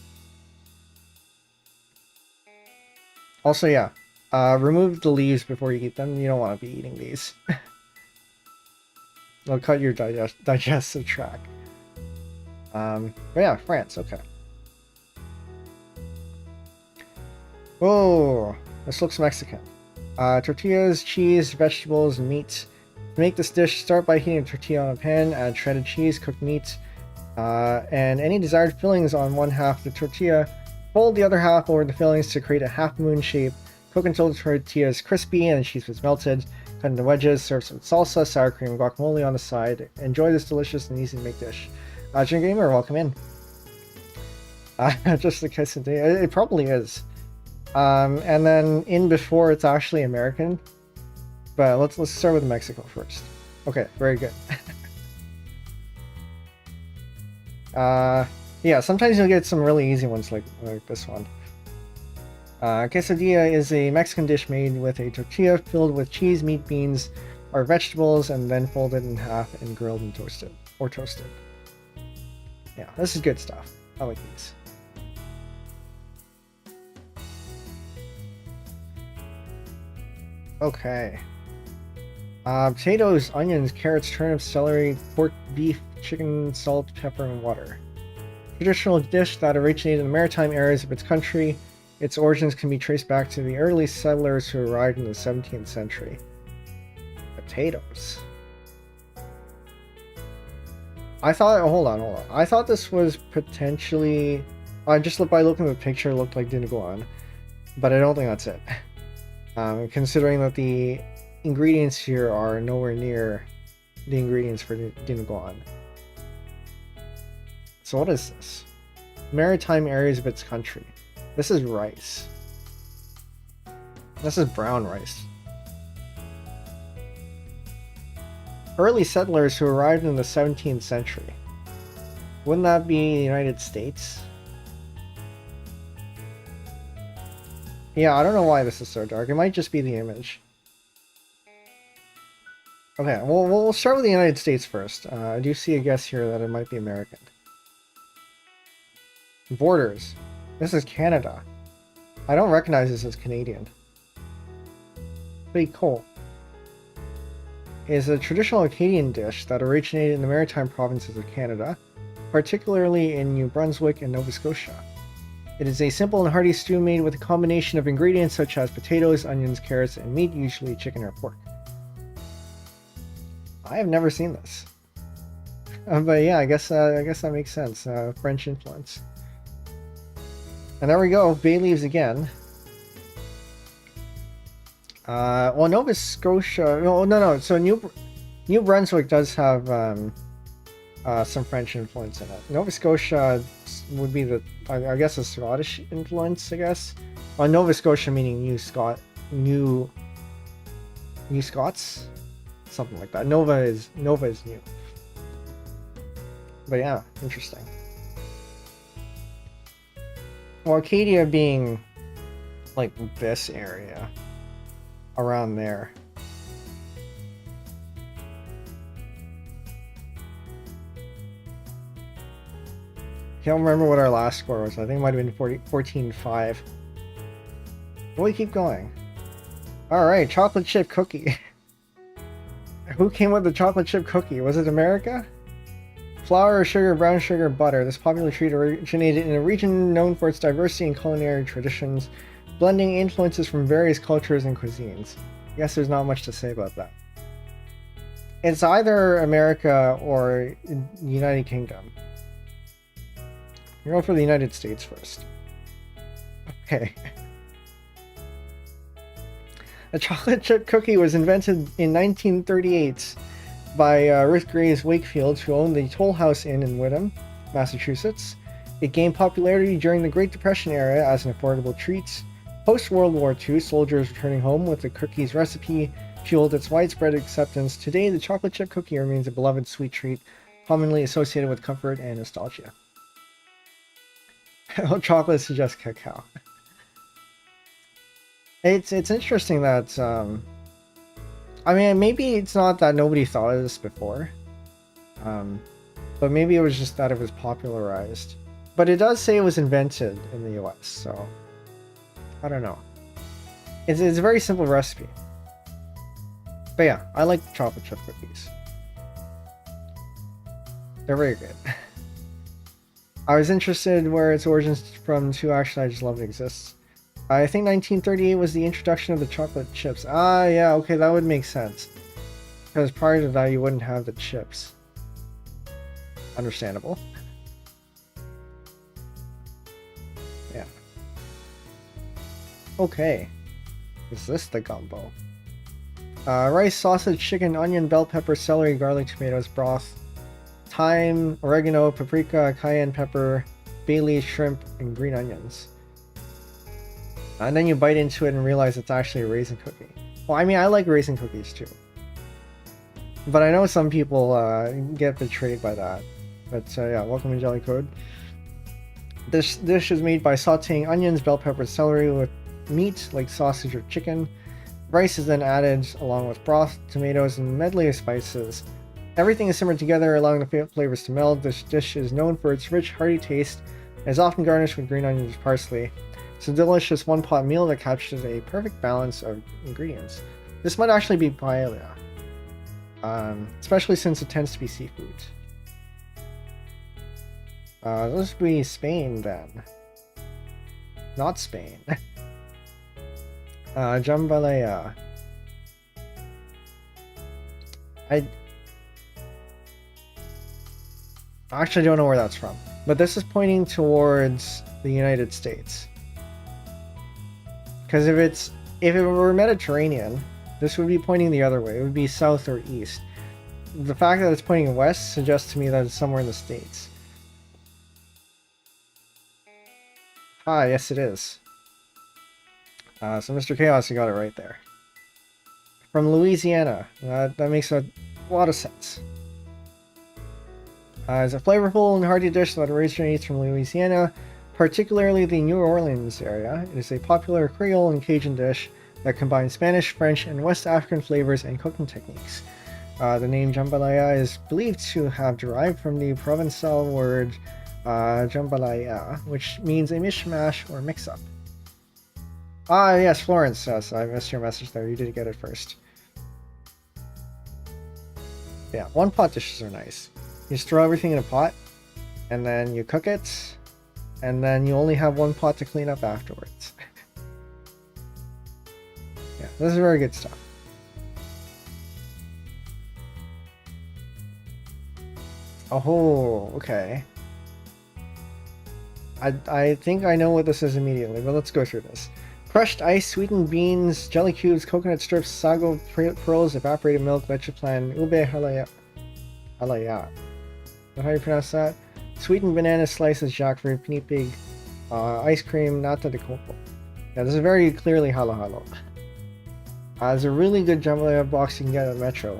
Also, yeah, remove the leaves before you eat them. You don't want to be eating these. They'll cut your digestive tract. But yeah, France, okay. Oh, this looks Mexican. Tortillas, cheese, vegetables, meat. To make this dish, start by heating a tortilla on a pan, add shredded cheese, cooked meat, and any desired fillings on one half of the tortilla. Fold the other half over the fillings to create a half-moon shape. Cook until the tortilla is crispy and the cheese is melted. Cut into wedges, serve some salsa, sour cream, guacamole on the side. Enjoy this delicious and easy-to-make dish. Jim Gamer, welcome in. Just a kiss and day. It probably is. And then in before it's actually American. But let's start with Mexico first. Okay, very good. Yeah, sometimes you'll get some really easy ones like this one. Quesadilla is a Mexican dish made with a tortilla filled with cheese, meat, beans, or vegetables, and then folded in half and grilled and toasted. Yeah, this is good stuff. I like these. Okay. Potatoes, onions, carrots, turnips, celery, pork, beef, chicken, salt, pepper, and water. Traditional dish that originated in the maritime areas of its country. Its origins can be traced back to the early settlers who arrived in the 17th century. Potatoes. I thought, hold on. I thought this was potentially, just by looking at the picture, it looked like Dinuguan, but I don't think that's it. Considering that the ingredients here are nowhere near the ingredients for Dinuguan. So what is this? Maritime areas of its country. This is rice. This is brown rice. Early settlers who arrived in the 17th century. Wouldn't that be the United States? Yeah, I don't know why this is so dark. It might just be the image. Okay, well, we'll start with the United States first. I do see a guess here that it might be American. Borders. This is Canada. I don't recognize this as Canadian. Pretty cool. It is a traditional Acadian dish that originated in the maritime provinces of Canada, particularly in New Brunswick and Nova Scotia. It is a simple and hearty stew made with a combination of ingredients such as potatoes, onions, carrots, and meat, usually chicken or pork. I have never seen this. But yeah, I guess that makes sense. French influence. And there we go, bay leaves again. Well, Nova Scotia... No. So New Brunswick does have some French influence in it. Nova Scotia would be the, I guess, a Scottish influence, I guess. Well, Nova Scotia meaning New Scots? Something like that. Nova is new. But yeah, interesting. Well, Acadia being like this area around there. Can't remember what our last score was. I think it might have been 14-5. But we keep going. Alright, chocolate chip cookie. Who came with the chocolate chip cookie? Was it America? Flour, sugar, brown sugar, butter. This popular treat originated in a region known for its diversity in culinary traditions, blending influences from various cultures and cuisines. I guess there's not much to say about that. It's either America or United Kingdom. You're going for the United States first. Okay. A chocolate chip cookie was invented in 1938 by Ruth Graves Wakefield, who owned the Toll House Inn in Wyndham, Massachusetts. It gained popularity during the Great Depression era as an affordable treat. Post-World War II, soldiers returning home with the cookie's recipe fueled its widespread acceptance. Today, the chocolate chip cookie remains a beloved sweet treat, commonly associated with comfort and nostalgia. Chocolate suggests cacao. It's interesting that, I mean, maybe it's not that nobody thought of this before, but maybe it was just that it was popularized. But it does say it was invented in the US, so I don't know. It's a very simple recipe. But yeah, I like chocolate chip cookies. They're very good. I was interested where its origins from too, actually I just love it exists. I think 1938 was the introduction of the chocolate chips. Ah, yeah, okay, that would make sense. Because prior to that, you wouldn't have the chips. Understandable. Yeah. Okay. Is this the gumbo? Rice, sausage, chicken, onion, bell pepper, celery, garlic, tomatoes, broth, thyme, oregano, paprika, cayenne pepper, bay leaf, shrimp, and green onions. And then you bite into it and realize it's actually a raisin cookie. Well, I mean, I like raisin cookies too. But I know some people get betrayed by that. But yeah, welcome to Jelly Code. This dish is made by sauteing onions, bell peppers, celery with meat like sausage or chicken. Rice is then added along with broth, tomatoes, and a medley of spices. Everything is simmered together, allowing the flavors to meld. This dish is known for its rich, hearty taste and is often garnished with green onions and parsley. It's a delicious one-pot meal that captures a perfect balance of ingredients. This might actually be paella. Especially since it tends to be seafood. This would be Spain then. Not Spain. Jambalaya. I actually don't know where that's from, but this is pointing towards the United States. Because if it were Mediterranean, this would be pointing the other way. It would be south or east. The fact that it's pointing west suggests to me that it's somewhere in the States. Ah, yes it is. So Mr. Chaos, you got it right there. From Louisiana. That makes a lot of sense. It's a flavorful and hearty dish that originates from Louisiana, particularly the New Orleans area. It is a popular Creole and Cajun dish that combines Spanish, French, and West African flavors and cooking techniques. The name jambalaya is believed to have derived from the Provençal word jambalaya, which means a mishmash or mix-up. Ah, yes, Florence. Yes, I missed your message there. You did get it first. Yeah, one-pot dishes are nice. You just throw everything in a pot, and then you cook it, and then you only have one pot to clean up afterwards. Yeah, this is very good stuff. Oh, okay. I think I know what this is immediately, but let's go through this. Crushed ice, sweetened beans, jelly cubes, coconut strips, sago pearls, evaporated milk, leche plan, ube halaya. Halaya. Is that how you pronounce that? Sweetened banana slices, jackfruit, pinipig, ice cream, nata de coco. Yeah, this is very clearly halo halo. There's a really good jambalaya box you can get at Metro.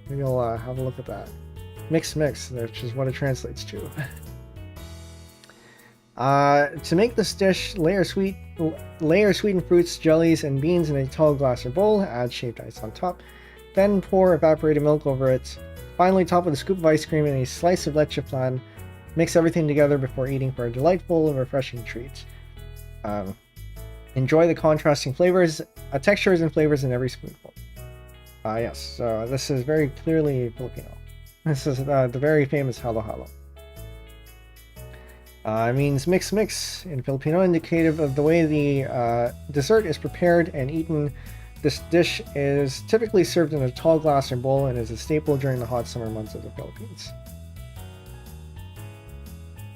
Maybe I'll have a look at that. Mix, which is what it translates to. To make this dish, layer sweetened fruits, jellies, and beans in a tall glass or bowl. Add shaved ice on top. Then pour evaporated milk over it. Finally, top with a scoop of ice cream and a slice of leche flan. Mix everything together before eating for a delightful and refreshing treat. Enjoy the contrasting flavors, textures, and flavors in every spoonful. Yes, so this is very clearly Filipino. This is the very famous halo halo. It means mix in Filipino, indicative of the way the dessert is prepared and eaten. This dish is typically served in a tall glass or bowl and is a staple during the hot summer months of the Philippines.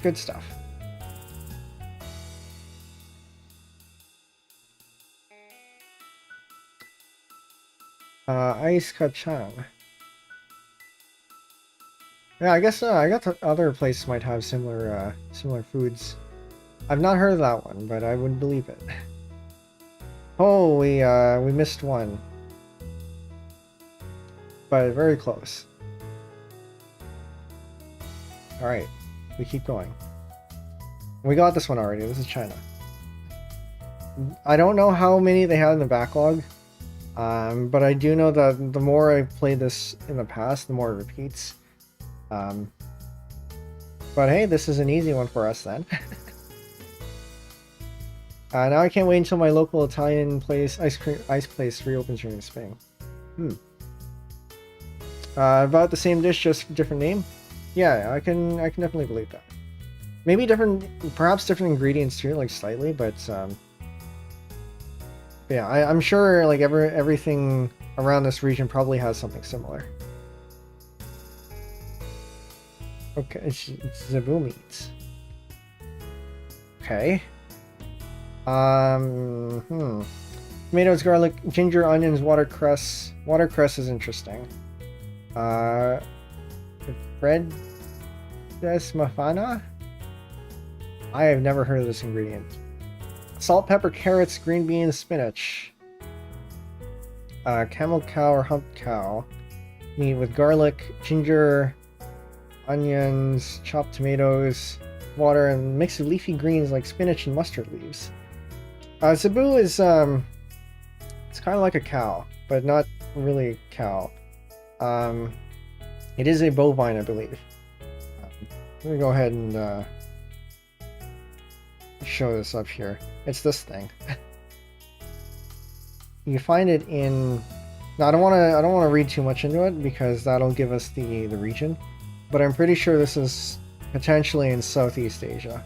Good stuff. Ice kacang. Yeah, I guess I got the other places might have similar foods. I've not heard of that one, but I wouldn't believe it. Oh, we missed one, but very close. All right, we keep going. We got this one already. This is China. I don't know how many they had in the backlog, but I do know that the more I've played this in the past, the more it repeats. But hey, this is an easy one for us then. Now I can't wait until my local Italian place, ice place reopens during the spring. About the same dish, just different name. Yeah, I can definitely believe that. Maybe perhaps different ingredients too, like slightly, but yeah, I'm sure like everything around this region probably has something similar. Okay, it's Cebu meat. Okay. Tomatoes, garlic, ginger, onions, watercress. Watercress is interesting. Bread mafana? I have never heard of this ingredient. Salt, pepper, carrots, green beans, spinach. Camel cow or humped cow. Meat with garlic, ginger, onions, chopped tomatoes, water, and mix of leafy greens like spinach and mustard leaves. Cebu is it's kind of like a cow, but not really a cow. It is a bovine, I believe. Let me go ahead and show this up here. It's this thing. you find it in. Now I don't want to read too much into it because that'll give us the region, but I'm pretty sure this is potentially in Southeast Asia.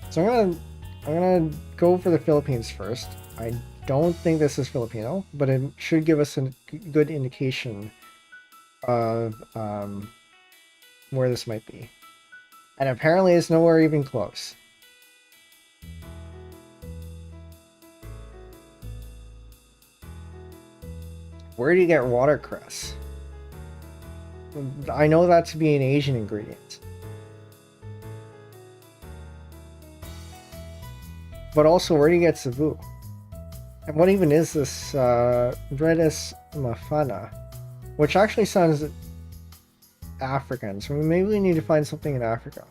So I'm gonna go for the Philippines first. I don't think this is Filipino, but it should give us a good indication of where this might be. And apparently it's nowhere even close. Where do you get watercress? I know that to be an Asian ingredient. But also, where do you get Cebu? And what even is this Redis Mafana? Which actually sounds African, so maybe we need to find something in Africa.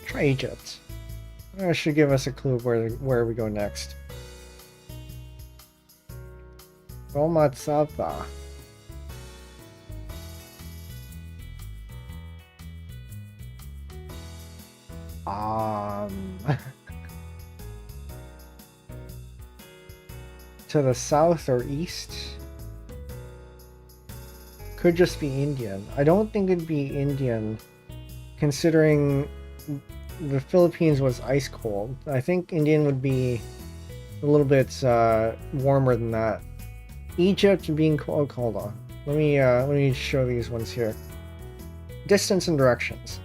Try Egypt. That should give us a clue where we go next. Romatsava. To the south or east? Could just be Indian. I don't think it'd be Indian, considering the Philippines was ice cold. I think Indian would be a little bit warmer than that. Egypt being cold. Hold on. Let me show these ones here. Distance and directions.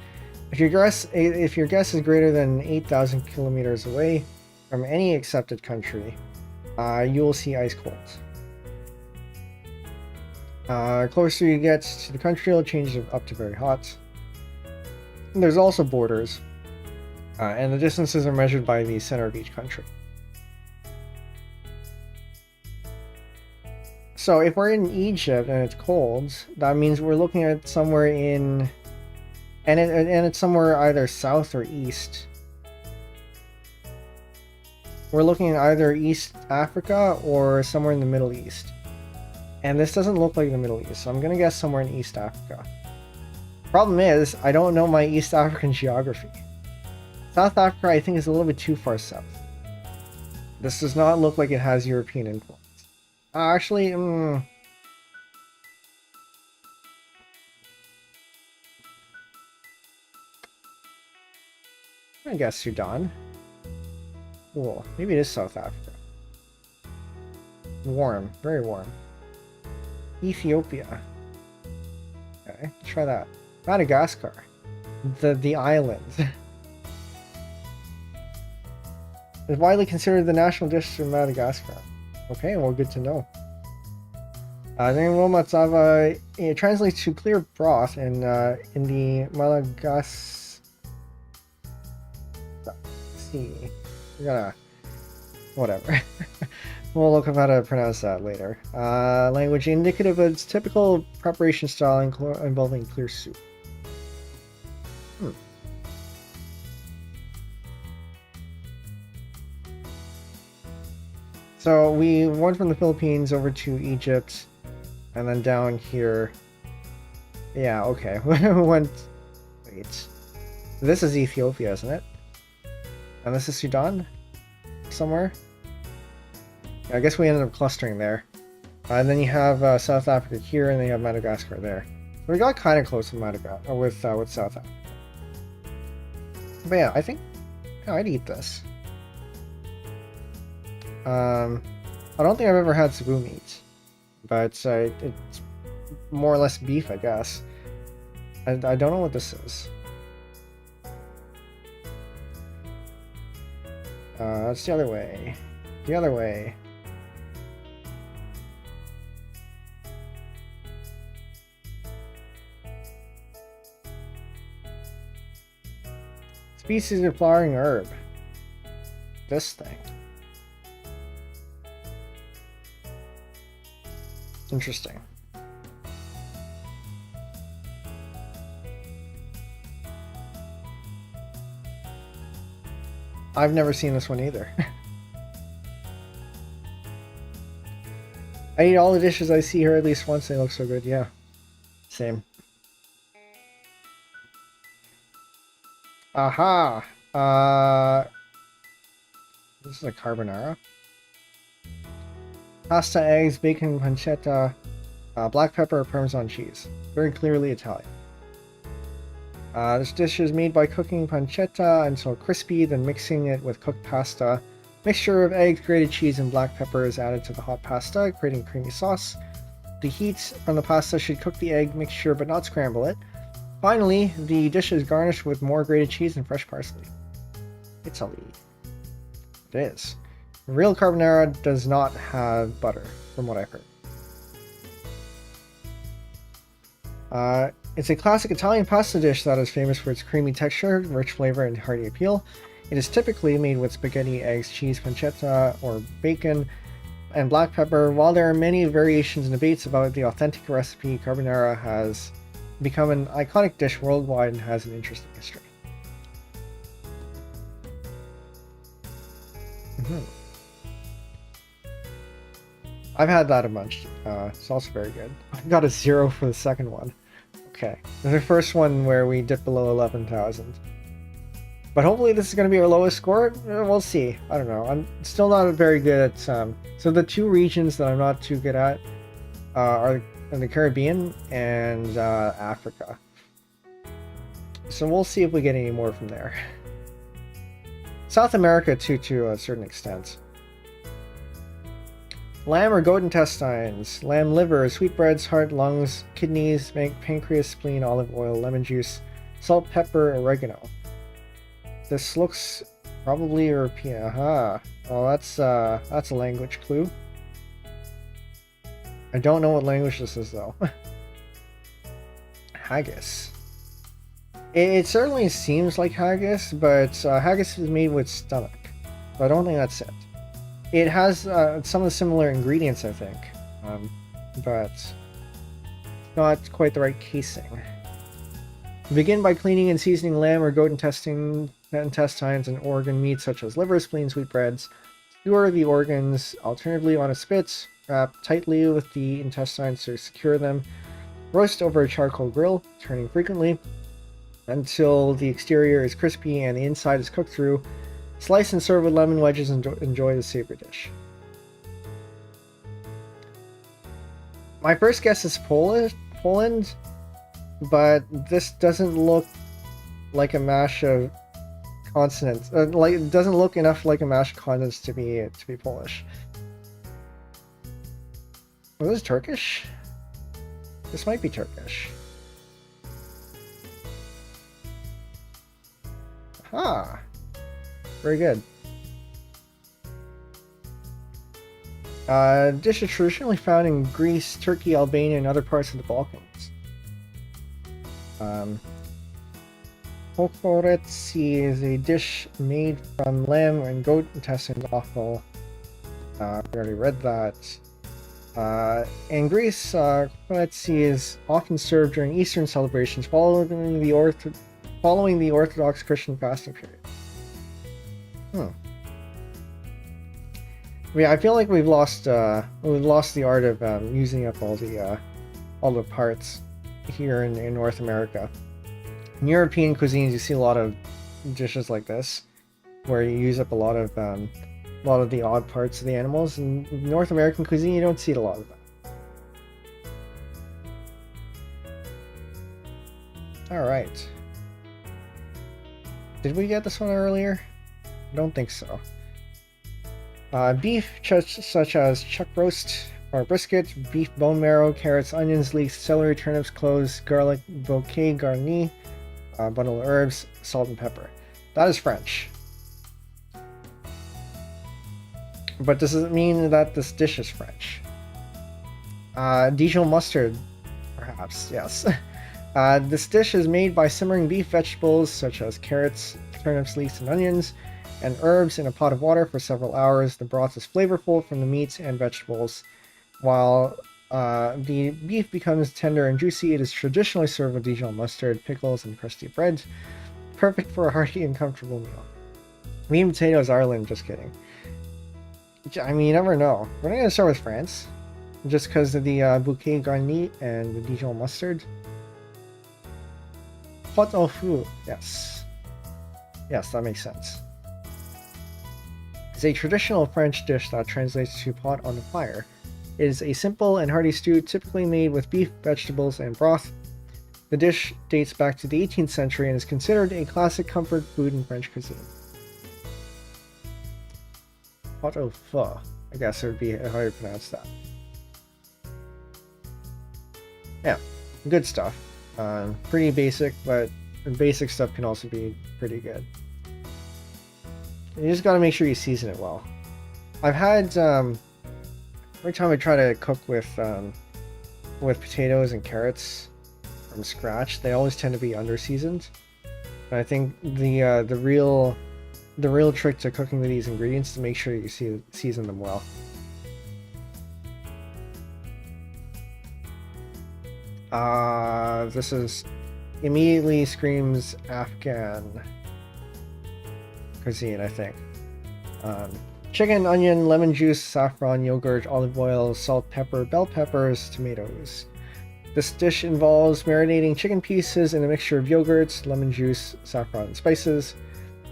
If your guess is greater than 8,000 kilometers away from any accepted country, you will see ice colds. Closer you get to the country, it'll change up to very hot. And there's also borders, and the distances are measured by the center of each country. So if we're in Egypt and it's cold, that means we're looking at somewhere in, and it's somewhere either south or east. We're looking at either East Africa or somewhere in the Middle East. And this doesn't look like the Middle East, so I'm gonna guess somewhere in East Africa. Problem is, I don't know my East African geography. South Africa, I think, is a little bit too far south. This does not look like it has European influence. Actually, I guess Sudan. Cool. Maybe it is South Africa. Warm. Very warm. Ethiopia. Okay, try that. Madagascar. The islands. It's widely considered the national dish of Madagascar. Okay, well, good to know. Then Romatsava, it translates to clear broth in the Malagasy. We're gonna, whatever. We'll look up how to pronounce that later. Language indicative of its typical preparation style involving clear soup. So we went from the Philippines over to Egypt, and then down here. Yeah, okay. Wait. This is Ethiopia, isn't it? And this is Sudan? Somewhere? I guess we ended up clustering there. And then you have South Africa here, and then you have Madagascar there. So we got kind of close with Madagascar, with South Africa. But yeah, I think I'd eat this. I don't think I've ever had Cebu meat, but it's more or less beef, I guess. I don't know what this is. It's the other way. The other way. Species of flowering herb. This thing. Interesting. I've never seen this one either. I eat all the dishes I see here at least once. They look so good. Yeah. Same. Aha! This is a carbonara. Pasta, eggs, bacon, pancetta, black pepper, Parmesan cheese. Very clearly Italian. This dish is made by cooking pancetta until crispy, then mixing it with cooked pasta. Mixture of eggs, grated cheese, and black pepper is added to the hot pasta, creating a creamy sauce. The heat from the pasta should cook the egg mixture but not scramble it. Finally, the dish is garnished with more grated cheese and fresh parsley. Italy. It is. Real carbonara does not have butter, from what I've heard. It's a classic Italian pasta dish that is famous for its creamy texture, rich flavor, and hearty appeal. It is typically made with spaghetti, eggs, cheese, pancetta, or bacon, and black pepper. While there are many variations and debates about the authentic recipe, carbonara has become an iconic dish worldwide and has an interesting history. I've had that a bunch. It's also very good. I got a 0 for the second one. Okay, the first one where we dip below 11,000. But hopefully this is going to be our lowest score. We'll see. I don't know. I'm still not very good at so the two regions that I'm not too good at are the Caribbean and Africa. So we'll see if we get any more from there. South America too, to a certain extent. Lamb or goat intestines, lamb liver, sweetbreads, heart, lungs, kidneys, pancreas, spleen, olive oil, lemon juice, salt, pepper, oregano. This looks probably European. Aha. Well, that's a language clue. I don't know what language this is though. Haggis. It certainly seems like haggis, but haggis is made with stomach. So I don't think that's it. It has some of the similar ingredients, I think, but not quite the right casing. Begin by cleaning and seasoning lamb or goat intestines and organ meats such as liver, spleen, sweetbreads. Skewer the organs alternatively on a spit. Wrap tightly with the intestines to secure them. Roast over a charcoal grill, turning frequently until the exterior is crispy and the inside is cooked through. Slice and serve with lemon wedges and enjoy the savory dish. My first guess is Poland, but this doesn't look like a mash of consonants. It doesn't look enough like a mash of consonants to be Polish. Was this Turkish? This might be Turkish. Aha. Very good. Dish is traditionally found in Greece, Turkey, Albania, and other parts of the Balkans. Kokoretsi is a dish made from lamb and goat intestines offal. We already read that. In Greece, kokoretsi is often served during Eastern celebrations following the Orthodox Christian fasting period. Yeah, I feel like we've lost the art of using up all the parts here in North America. In European cuisines, you see a lot of dishes like this, where you use up a lot of the odd parts of the animals. In North American cuisine, you don't see it a lot of that. All right. Did we get this one earlier? I don't think so. Beef such as chuck roast or brisket, beef bone marrow, carrots, onions, leeks, celery, turnips, cloves, garlic, bouquet garni, bundle of herbs, salt and pepper. That is French. But does it mean that this dish is French? Dijon mustard, perhaps, yes. This dish is made by simmering beef vegetables such as carrots, turnips, leeks, and onions, and herbs in a pot of water for several hours. The broth is flavorful from the meats and vegetables. While the beef becomes tender and juicy, it is traditionally served with Dijon mustard, pickles, and crusty bread. Perfect for a hearty and comfortable meal. Meat and potatoes, Ireland, just kidding. I mean, you never know. We're not going to start with France, just because of the bouquet garni and the Dijon mustard. Pot au feu, yes. Yes, that makes sense. It's a traditional French dish that translates to pot on the fire. It is a simple and hearty stew typically made with beef, vegetables, and broth. The dish dates back to the 18th century and is considered a classic comfort food in French cuisine. Pot au feu, I guess it would be how you pronounce that. Yeah, good stuff. Pretty basic, but basic stuff can also be pretty good. You just gotta make sure you season it well. I've had every time I try to cook with potatoes and carrots from scratch, they always tend to be under seasoned. And I think the real trick to cooking with these ingredients is to make sure you season them well. This is immediately screams Afghan cuisine, I think. Chicken, onion, lemon juice, saffron, yogurt, olive oil, salt, pepper, bell peppers, tomatoes. This dish involves marinating chicken pieces in a mixture of yogurts, lemon juice, saffron, and spices.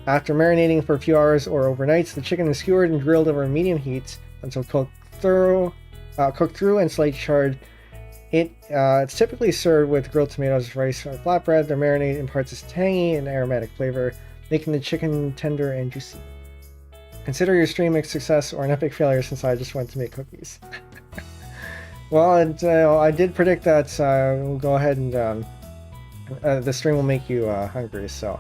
After marinating for a few hours or overnights, the chicken is skewered and grilled over medium heat until cooked through and slightly charred. It's typically served with grilled tomatoes, rice, or flatbread. The marinade imparts a tangy and aromatic flavor, making the chicken tender and juicy. Consider your stream a success or an epic failure, since I just went to make cookies. Well, I did predict that we'll go ahead and the stream will make you hungry, so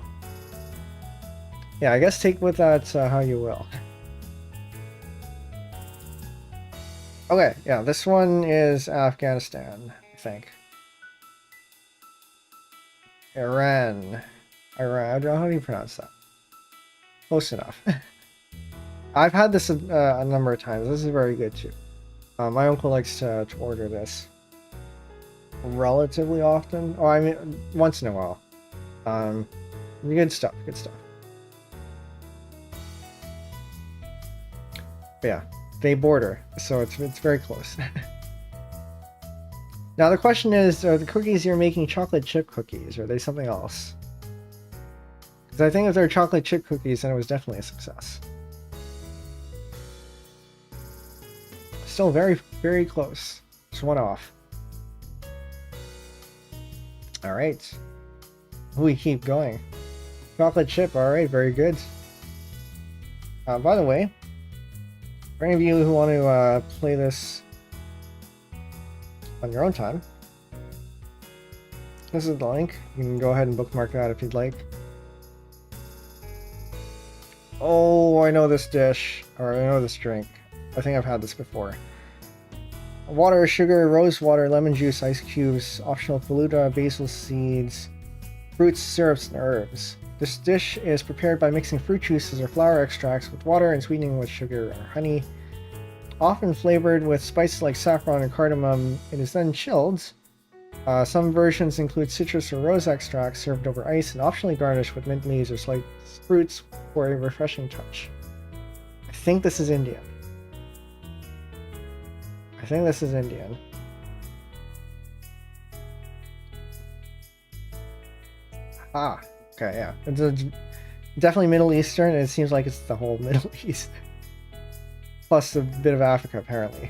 yeah, I guess take with that how you will. Okay, yeah, this one is Afghanistan, I think. Iran. How do you pronounce that? Close enough. I've had this a number of times. This is very good too. My uncle likes to order this relatively often. Oh, I mean, once in a while. Good stuff. Good stuff. But yeah, they border, so it's very close. Now the question is, are the cookies you're making chocolate chip cookies, or are they something else? Because I think if they're chocolate chip cookies, then it was definitely a success. Still very, very close. Just one off. Alright. We keep going. Chocolate chip, alright, very good. By the way, for any of you who want to play this on your own time, this is the link. You can go ahead and bookmark that if you'd like. Oh, I know this dish, or I know this drink. I think I've had this before. Water, sugar, rose water, lemon juice, ice cubes, optional faluda, basil seeds, fruits, syrups, and herbs. This dish is prepared by mixing fruit juices or flower extracts with water and sweetening with sugar or honey. Often flavored with spices like saffron and cardamom, it is then chilled. Some versions include citrus or rose extracts served over ice and optionally garnished with mint leaves or sliced fruits for a refreshing touch. I think this is Indian. Ah, okay, yeah. It's definitely Middle Eastern, and it seems like it's the whole Middle East. Plus a bit of Africa, apparently.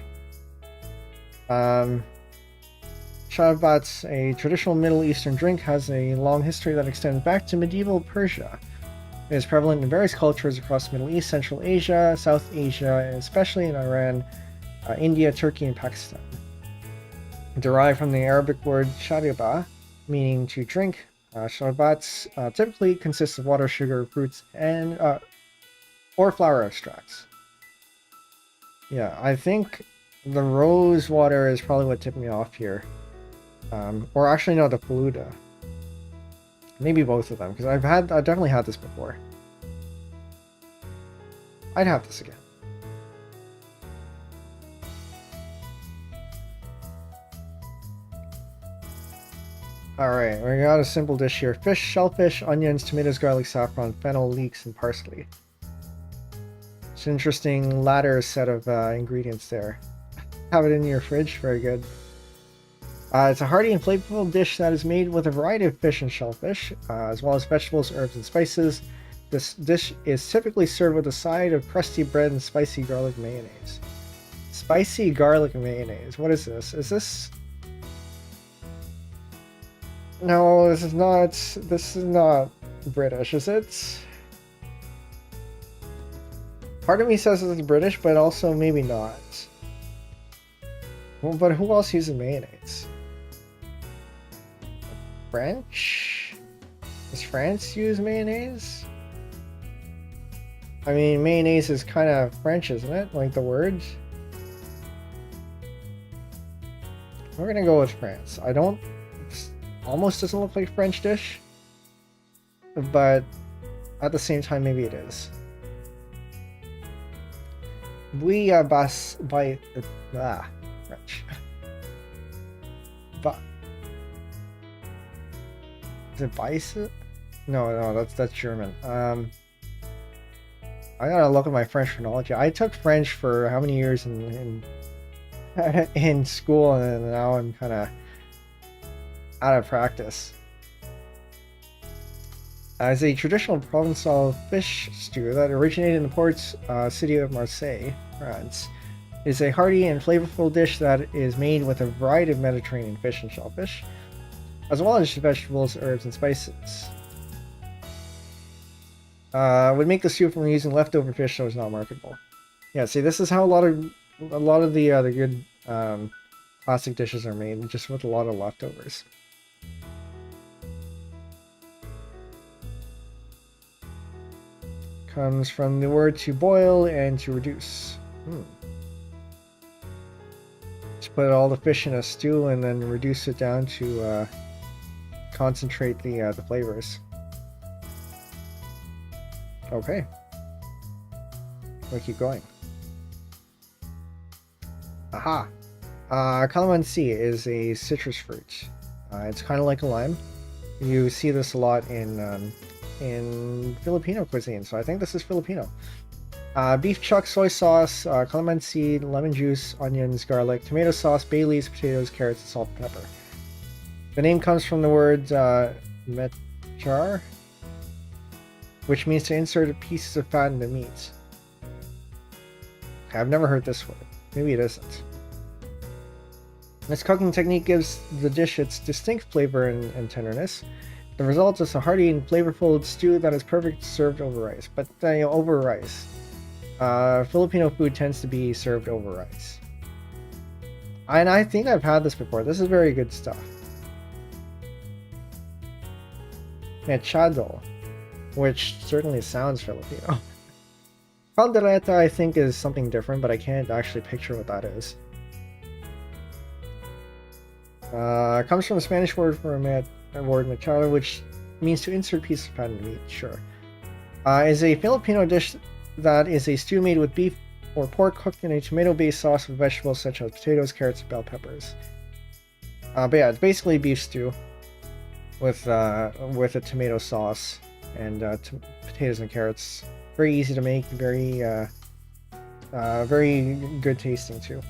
Sharbat, a traditional Middle Eastern drink, has a long history that extends back to medieval Persia. It is prevalent in various cultures across the Middle East, Central Asia, South Asia, and especially in Iran, India, Turkey, and Pakistan. Derived from the Arabic word shariba, meaning to drink, sharbats typically consists of water, sugar, fruits, and or flower extracts. Yeah, I think the rose water is probably what tipped me off here. Or actually, no, the faluda. Maybe both of them, because I've definitely had this before. I'd have this again. Alright, we got a simple dish here. Fish, shellfish, onions, tomatoes, garlic, saffron, fennel, leeks, and parsley. It's an interesting latter set of ingredients there. Have it in your fridge, very good. It's a hearty and flavorful dish that is made with a variety of fish and shellfish, as well as vegetables, herbs, and spices. This dish is typically served with a side of crusty bread and spicy garlic mayonnaise. Spicy garlic mayonnaise. What is this? Is this... No, this is not... This is not British, is it? Part of me says it's British, but also maybe not. Well, but who else uses mayonnaise? French? Does France use mayonnaise? I mean, mayonnaise is kind of French, isn't it? Like the word. We're gonna go with France. I don't... It almost doesn't look like a French dish. But at the same time, maybe it is. Bouillabaisse by... French. But... Is it Beice? No, that's German. I gotta look at my French phonology. I took French for how many years in school, and now I'm kind of out of practice. As a traditional Provençal fish stew that originated in the port city of Marseille, France, is a hearty and flavorful dish that is made with a variety of Mediterranean fish and shellfish, as well as vegetables, herbs, and spices. Would make the stew from using leftover fish, so it's not marketable. Yeah, see, this is how a lot of the good classic dishes are made, just with a lot of leftovers. Comes from the word to boil and to reduce. Just put all the fish in a stew and then reduce it down to concentrate the flavors. Okay. We'll keep going. Aha! Calamansi is a citrus fruit. It's kind of like a lime. You see this a lot in Filipino cuisine, so I think this is Filipino. Beef chuck, soy sauce, calamansi, lemon juice, onions, garlic, tomato sauce, bay leaves, potatoes, carrots, and salt and pepper. The name comes from the word mechar, which means to insert pieces of fat in the meat. Okay, I've never heard this word. Maybe it isn't. This cooking technique gives the dish its distinct flavor and tenderness. The result is a hearty and flavorful stew that is perfect served over rice. But over rice. Filipino food tends to be served over rice. And I think I've had this before. This is very good stuff. Mechado, which certainly sounds Filipino. Caldereta, I think, is something different, but I can't actually picture what that is. Comes from the Spanish word for word mechado, which means to insert pieces of fat in the meat. Sure. Is a Filipino dish that is a stew made with beef or pork cooked in a tomato-based sauce with vegetables such as potatoes, carrots, and bell peppers. But yeah, it's basically beef stew with a tomato sauce and potatoes and carrots. Very easy to make, very good tasting too.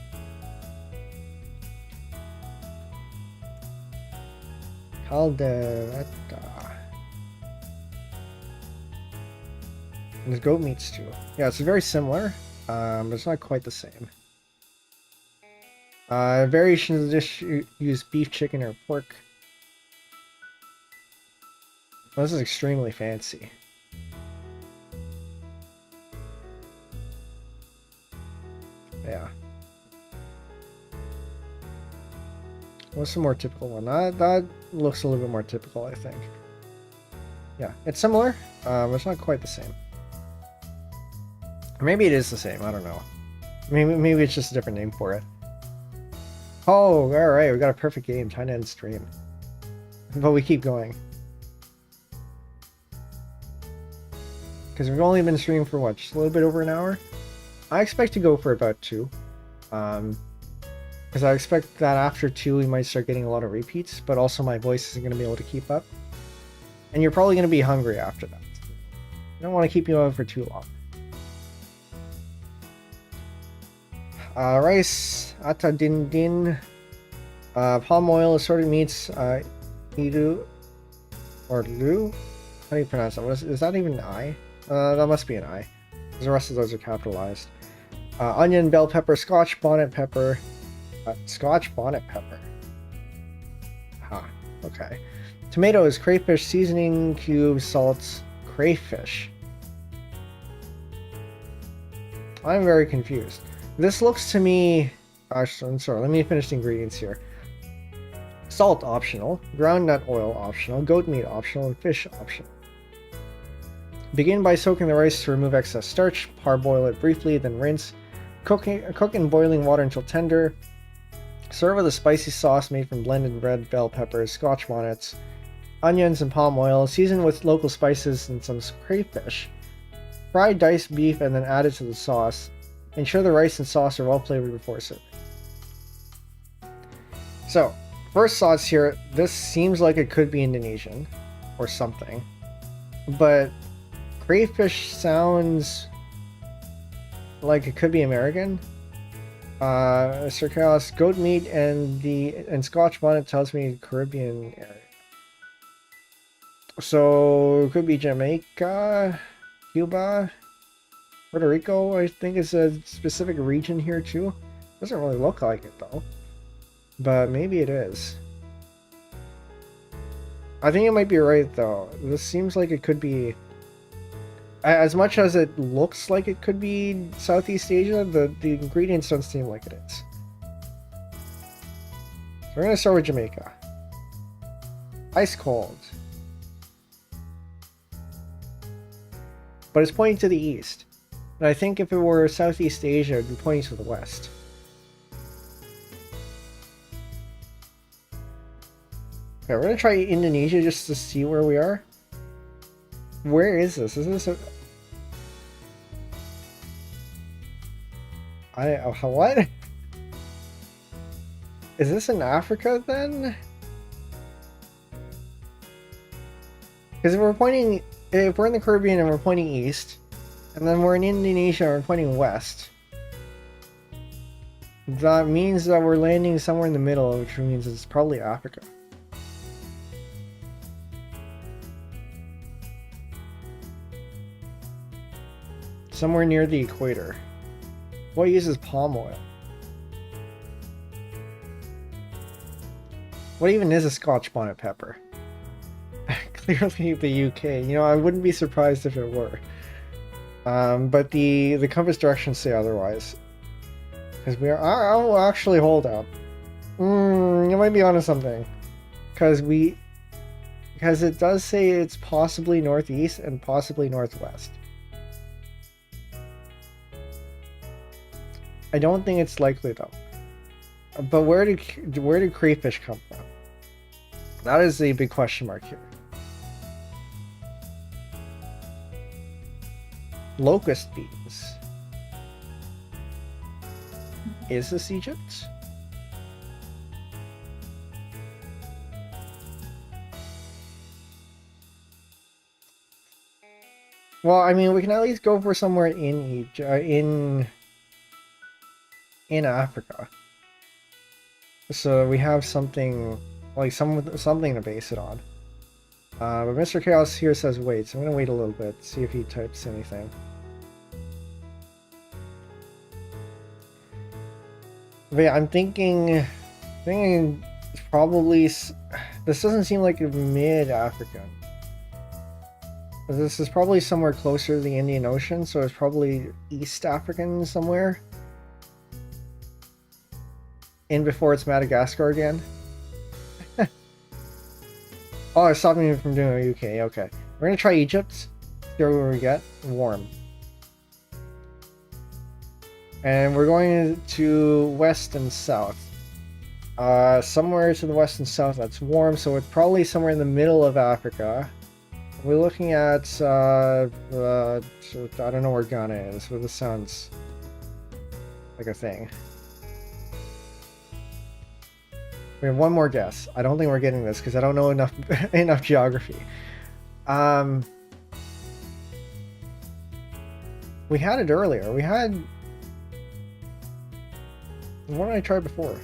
Caldereta. And there's goat meat stew. Yeah, it's very similar, but it's not quite the same. Variations of the dish use beef, chicken, or pork. Well, this is extremely fancy. Yeah. What's the more typical one? That looks a little bit more typical, I think. Yeah, it's similar, but it's not quite the same. Or maybe it is the same, I don't know. Maybe it's just a different name for it. Oh, alright, we got a perfect game. Time to end stream. But we keep going. Because we've only been streaming for what, just a little bit over an hour? I expect to go for about 2. Because I expect that after 2 we might start getting a lot of repeats, but also my voice isn't going to be able to keep up. And you're probably going to be hungry after that. I don't want to keep you on for too long. Rice, ata din din, palm oil, assorted meats, iru, or lu? How do you pronounce that? Is that even I? That must be an I. The rest of those are capitalized. Onion, bell pepper, Scotch bonnet pepper. Scotch bonnet pepper. Huh. Okay. Tomatoes, crayfish, seasoning cubes, salts, crayfish. I'm very confused. This looks to me... Gosh, I'm sorry. Let me finish the ingredients here. Salt optional, ground nut oil optional, goat meat optional, and fish optional. Begin by soaking the rice to remove excess starch. Parboil it briefly, then rinse. Cook in boiling water until tender. Serve with a spicy sauce made from blended red bell peppers, Scotch bonnets, onions, and palm oil. Season with local spices and some crayfish. Fry diced beef and then add it to the sauce. Ensure the rice and sauce are well flavored before serving. So, first thoughts here. This seems like it could be Indonesian or something, but crayfish sounds like it could be American. Mr. Chaos, goat meat and Scotch bonnet tells me Caribbean area. So it could be Jamaica, Cuba, Puerto Rico. I think it's a specific region here too. Doesn't really look like it though, but maybe it is. I think it might be right though. This seems like it could be. As much as it looks like it could be Southeast Asia, the ingredients don't seem like it is. So we're going to start with Jamaica. Ice cold. But it's pointing to the east. And I think if it were Southeast Asia, it would be pointing to the west. Okay, we're going to try Indonesia just to see where we are. Where is this? Is this a... what? Is this in Africa then? Because if we're in the Caribbean and we're pointing east, and then we're in Indonesia and we're pointing west, that means that we're landing somewhere in the middle, which means it's probably Africa. Somewhere near the equator. What uses palm oil? What even is a Scotch bonnet pepper? Clearly the UK. You know, I wouldn't be surprised if it were. But the compass directions say otherwise. Because we are... I'll actually hold up. You might be onto something. Because it does say it's possibly northeast and possibly northwest. I don't think it's likely though. But where do crayfish come from? That is a big question mark here. Locust beans. Is this Egypt? Well, I mean, we can at least go for somewhere in Egypt, in Africa, so we have something like something to base it on. But Mr. Chaos here says wait, so I'm gonna wait a little bit, see if he types anything. But yeah, I'm thinking it's probably, this doesn't seem like a mid-African. This is probably somewhere closer to the Indian Ocean, so it's probably East African somewhere. In before it's Madagascar again. Oh, it stopped me from doing UK. Okay. We're gonna try Egypt. See what we get. Warm. And we're going to west and south. Somewhere to the west and south that's warm, so it's probably somewhere in the middle of Africa. We're looking at, I don't know where Ghana is, but this sounds like a thing. We have one more guess. I don't think we're getting this because I don't know enough geography. We had it earlier. We had... What did I try before?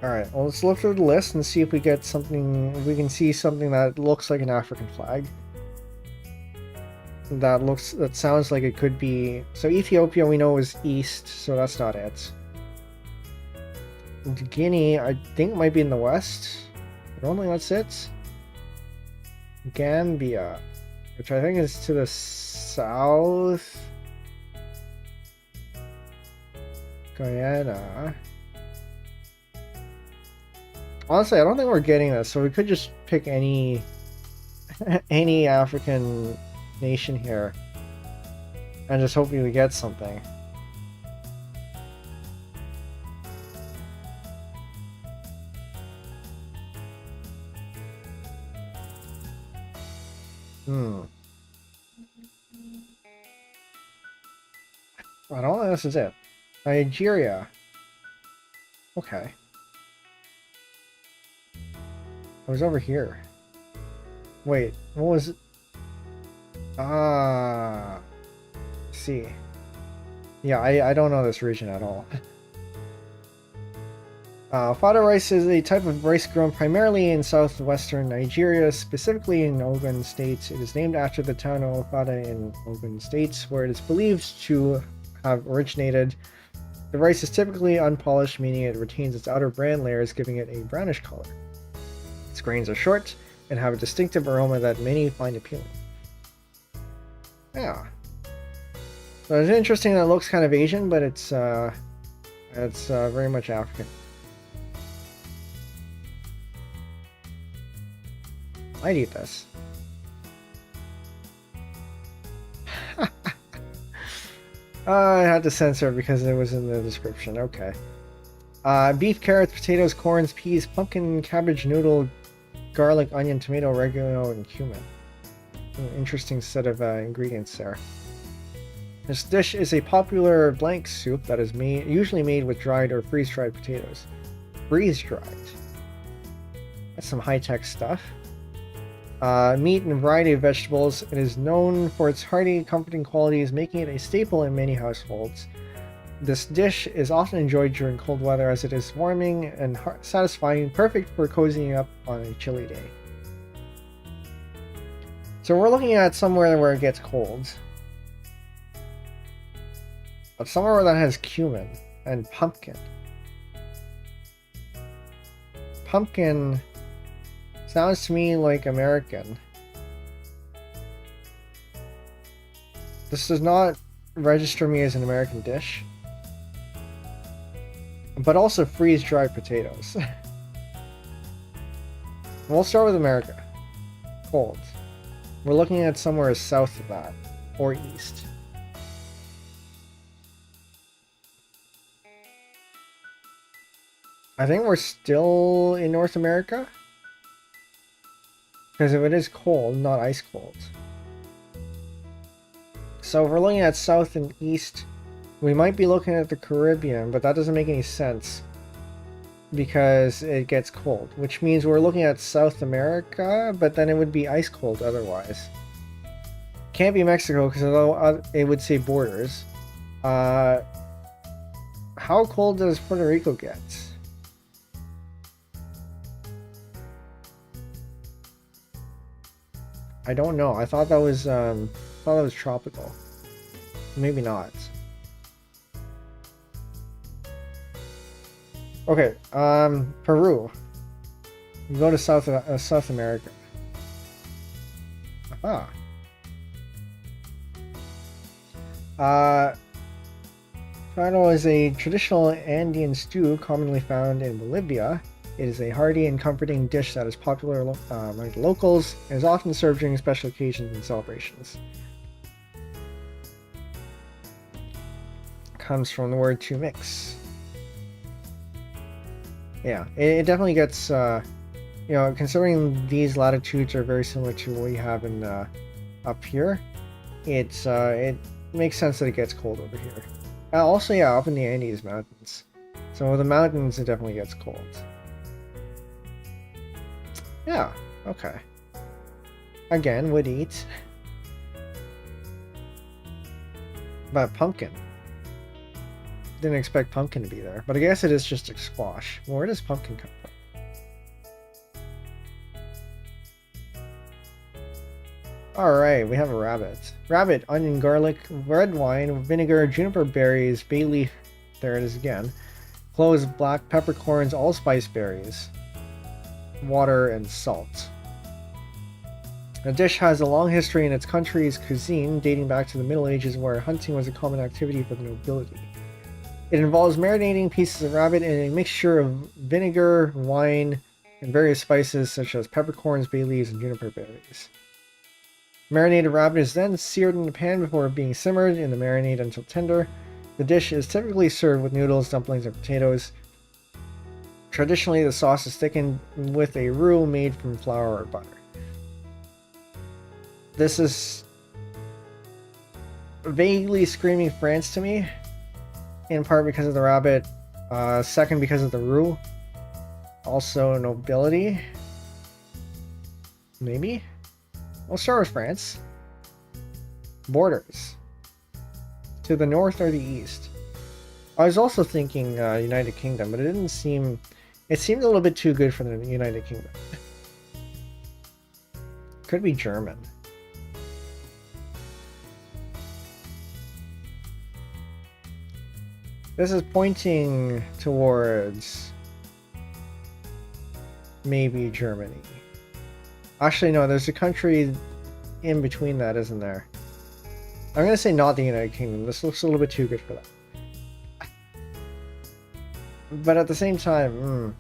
Alright, well, let's look through the list and see if we get something, if we can see something that looks like an African flag. That sounds like it could be. So Ethiopia we know is east, so that's not it. Guinea, I think, might be in the west. I don't think that's it. Gambia, which I think is to the south. Guyana. Honestly, I don't think we're getting this, so we could just pick any any African nation here and just hoping we get something. I don't think this is it. Nigeria. Okay. It was over here. Wait, what was it? Ah, see. Yeah, I don't know this region at all. Fada rice is a type of rice grown primarily in southwestern Nigeria, specifically in Ogun State. It is named after the town of Fada in Ogun State, where it is believed to have originated. The rice is typically unpolished, meaning it retains its outer bran layers, giving it a brownish color. Its grains are short and have a distinctive aroma that many find appealing. Yeah. So it's interesting that it looks kind of Asian, but it's very much African. I'd eat this. I had to censor it because it was in the description. Okay. Beef, carrots, potatoes, corns, peas, pumpkin, cabbage, noodle, garlic, onion, tomato, oregano, and cumin. An interesting set of ingredients there. This dish is a popular blank soup that is usually made with dried or freeze-dried potatoes. Freeze-dried. That's some high-tech stuff. Meat and a variety of vegetables. It is known for its hearty, comforting qualities, making it a staple in many households. This dish is often enjoyed during cold weather as it is warming and satisfying, perfect for cozying up on a chilly day. So we're looking at somewhere where it gets cold. But somewhere that has cumin and pumpkin. Pumpkin sounds to me like American. This does not register me as an American dish. But also freeze-dried potatoes. We'll start with America. Cold. We're looking at somewhere south of that. Or east. I think we're still in North America. Because if it is cold, not ice cold. So if we're looking at south and east, we might be looking at the Caribbean, but that doesn't make any sense. Because it gets cold. Which means we're looking at South America, but then it would be ice cold otherwise. Can't be Mexico, because although it would say borders. How cold does Puerto Rico get? I don't know. I thought that was tropical. Maybe not. Okay, Peru. We go to South America. Aha. Fado is a traditional Andean stew commonly found in Bolivia. It is a hearty and comforting dish that is popular among the locals and is often served during special occasions and celebrations. Comes from the word to mix. Yeah, it definitely gets, you know, considering these latitudes are very similar to what we have in up here, it makes sense that it gets cold over here. Also, yeah, up in the Andes Mountains. So the mountains, it definitely gets cold. Yeah, okay. Again, would eat. But pumpkin. didn't expect pumpkin to be there, but I guess it is just a squash. Well, where does pumpkin come from? Alright, we have a rabbit. Rabbit, onion, garlic, red wine, vinegar, juniper berries, bay leaf, there it is again, cloves, black peppercorns, allspice berries, water, and salt. The dish has a long history in its country's cuisine, dating back to the Middle Ages, where hunting was a common activity for the nobility. It involves marinating pieces of rabbit in a mixture of vinegar, wine, and various spices such as peppercorns, bay leaves, and juniper berries. Marinated rabbit is then seared in the pan before being simmered in the marinade until tender. The dish is typically served with noodles, dumplings, and potatoes. Traditionally, the sauce is thickened with a roux made from flour or butter. This is vaguely screaming France to me, in part because of the rabbit, second because of the roux, also nobility, maybe? We'll start with France. Borders. To the north or the east. I was also thinking United Kingdom, but it didn't seem... It seemed a little bit too good for the United Kingdom. Could be German. This is pointing towards maybe Germany. Actually, no, there's a country in between that, isn't there? I'm going to say not the United Kingdom. This looks a little bit too good for that. But at the same time,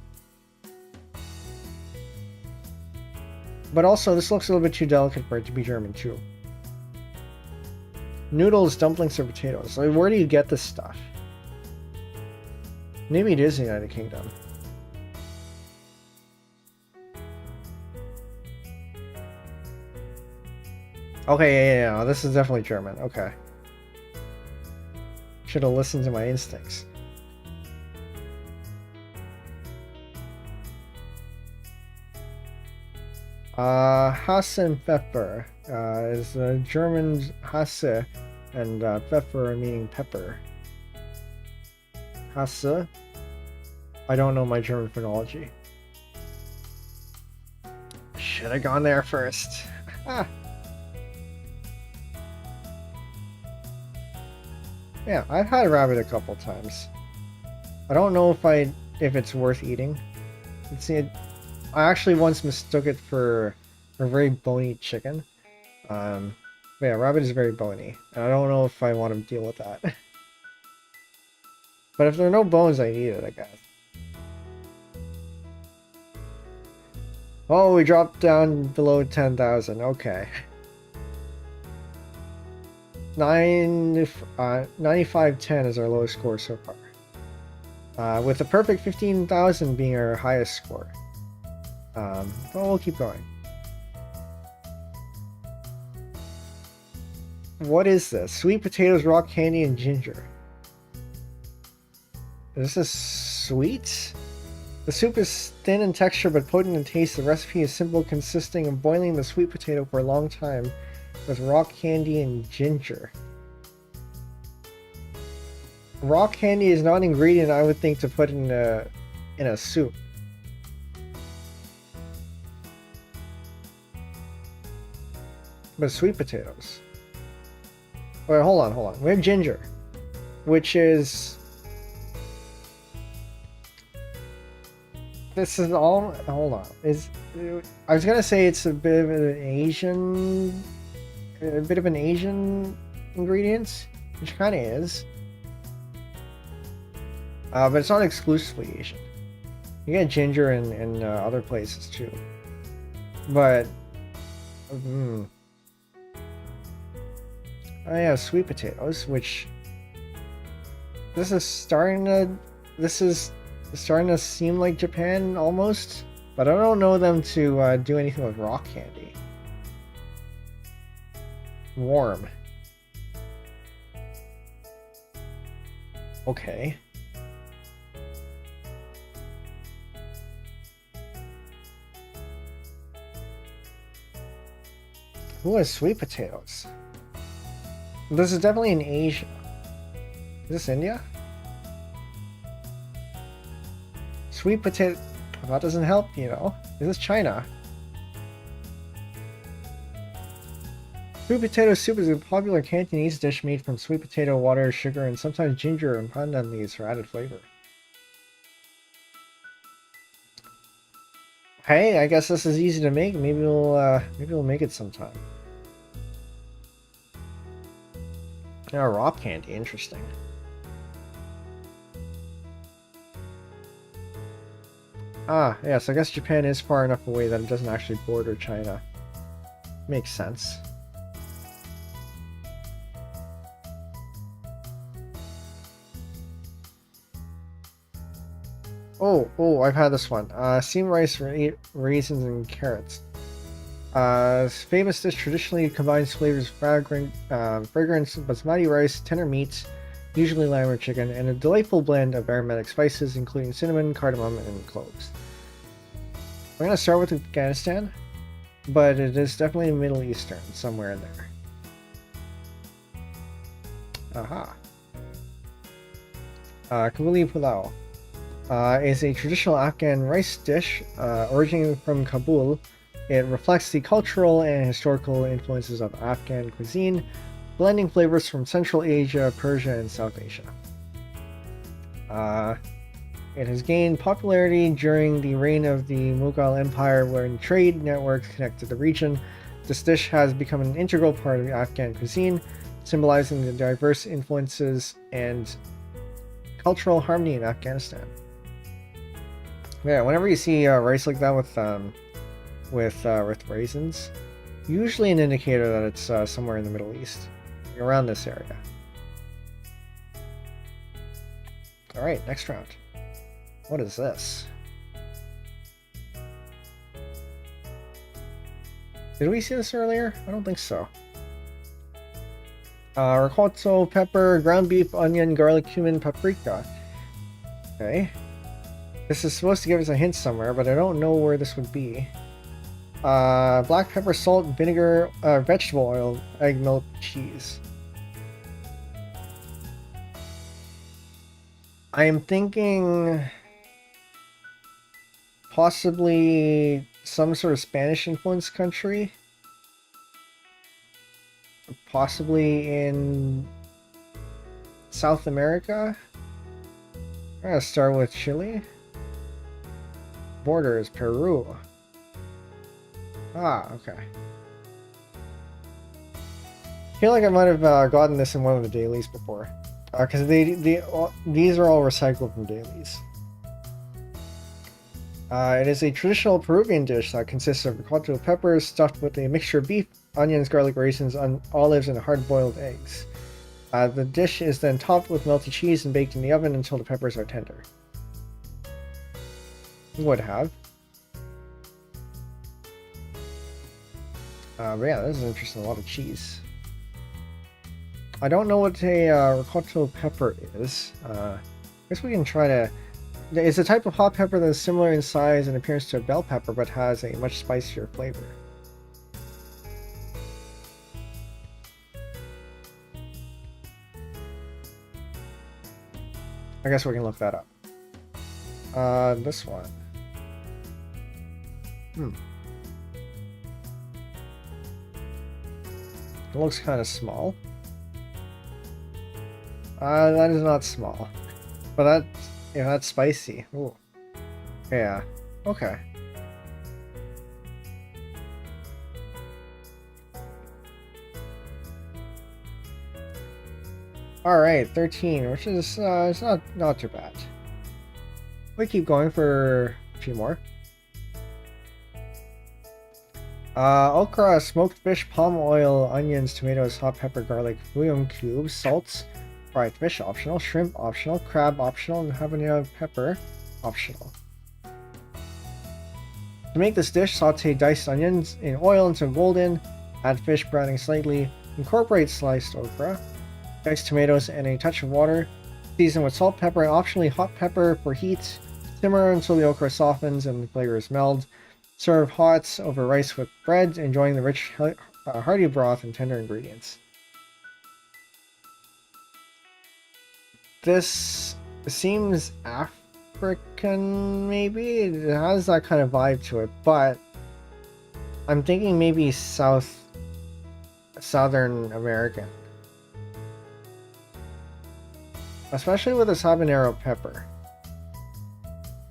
But also, this looks a little bit too delicate for it to be German, too. Noodles, dumplings, or potatoes. Like, where do you get this stuff? Maybe it is the United Kingdom. Okay, yeah, this is definitely German. Okay. Should have listened to my instincts. Hasse and Pfeffer is the German Hasse, and Pfeffer meaning pepper. Hasse. I don't know my German phonology. Should have gone there first. Yeah, I've had rabbit a couple times. I don't know if it's worth eating. I actually once mistook it for very bony chicken. But yeah, rabbit is very bony, and I don't know if I want to deal with that. But if there are no bones, I eat it, I guess. Oh, we dropped down below 10,000. Okay. 9510 is our lowest score so far. With a perfect 15,000 being our highest score. But we'll keep going. What is this? Sweet potatoes, rock candy, and ginger. Is this sweet? The soup is thin in texture but potent in taste. The recipe is simple, consisting of boiling the sweet potato for a long time with rock candy and ginger. Rock candy is not an ingredient I would think to put in a soup. But sweet potatoes. Wait, hold on. We have ginger, which is... This is all... Hold on. I was gonna say it's a bit of an Asian... ingredient, which kind of is. But it's not exclusively Asian. You get ginger in other places too. But... Oh yeah, sweet potatoes, which... This is starting to seem like Japan, almost. But I don't know them to do anything with rock candy. Warm. Okay. Who has sweet potatoes? This is definitely in Asia. Is this India? sweet potato... That doesn't help, you know. This is China. Sweet potato soup is a popular Cantonese dish made from sweet potato, water, sugar, and sometimes ginger and pandan leaves for added flavor. Hey, I guess this is easy to make. Maybe we'll make it sometime. Oh, raw candy, interesting. Ah, yes, I guess Japan is far enough away that it doesn't actually border China. Makes sense. Oh, I've had this one. Steamed rice, raisins, and carrots. Famous dish traditionally combines flavors of fragrance, basmati rice, tender meats, usually lamb or chicken, and a delightful blend of aromatic spices, including cinnamon, cardamom, and cloves. I'm going to start with Afghanistan, but it is definitely Middle Eastern, somewhere in there. Aha. Kabuli Pulao is a traditional Afghan rice dish originating from Kabul. It reflects the cultural and historical influences of Afghan cuisine, blending flavors from Central Asia, Persia, and South Asia. It has gained popularity during the reign of the Mughal Empire, when trade networks connected the region. This dish has become an integral part of the Afghan cuisine, symbolizing the diverse influences and cultural harmony in Afghanistan. Yeah, whenever you see rice like that with raisins, usually an indicator that it's somewhere in the Middle East, around this area. All right, next round. What is this? Did we see this earlier? I don't think so. Ricotta, pepper, ground beef, onion, garlic, cumin, paprika. Okay. This is supposed to give us a hint somewhere, but I don't know where this would be. Black pepper, salt, vinegar, vegetable oil, egg, milk, cheese. I am thinking possibly some sort of Spanish influenced country. Possibly in South America. I'm gonna start with Chile. Border is Peru. Ah, okay. I feel like I might have gotten this in one of the dailies before. Because these are all recycled from dailies. It is a traditional Peruvian dish that consists of ricotta peppers stuffed with a mixture of beef, onions, garlic, raisins, olives, and hard-boiled eggs. The dish is then topped with melted cheese and baked in the oven until the peppers are tender. Would have. But yeah, this is interesting. A lot of cheese. I don't know what a ricotta pepper is. I guess we can try to... It's a type of hot pepper that is similar in size and appearance to a bell pepper, but has a much spicier flavor. I guess we can look that up. This one. It looks kind of small. That is not small. But that's spicy. Ooh. Yeah. Okay. Alright, 13, which is it's not too bad. We keep going for a few more. Okra, smoked fish, palm oil, onions, tomatoes, hot pepper, garlic, bouillon cubes, salts, fried fish optional, shrimp optional, crab optional, and habanero pepper optional. To make this dish, saute diced onions in oil until golden, add fish browning slightly, incorporate sliced okra, diced tomatoes, and a touch of water, season with salt, pepper, and optionally hot pepper for heat, simmer until the okra softens and the flavors meld. Serve hot over rice with bread, enjoying the rich, hearty broth and tender ingredients. This seems African, maybe? It has that kind of vibe to it, but I'm thinking maybe Southern American. Especially with this habanero pepper.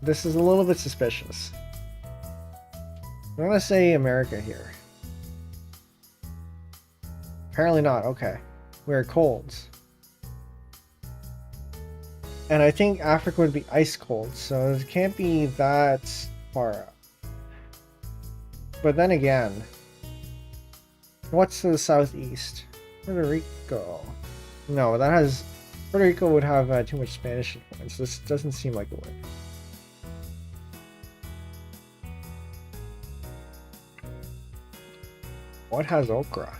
This is a little bit suspicious. I'm gonna say America here. Apparently not, okay. We're colds. And I think Africa would be ice cold, so it can't be that far up. But then again, what's to the southeast? Puerto Rico. No, that has... Puerto Rico would have too much Spanish influence. This doesn't seem like it would. What has okra?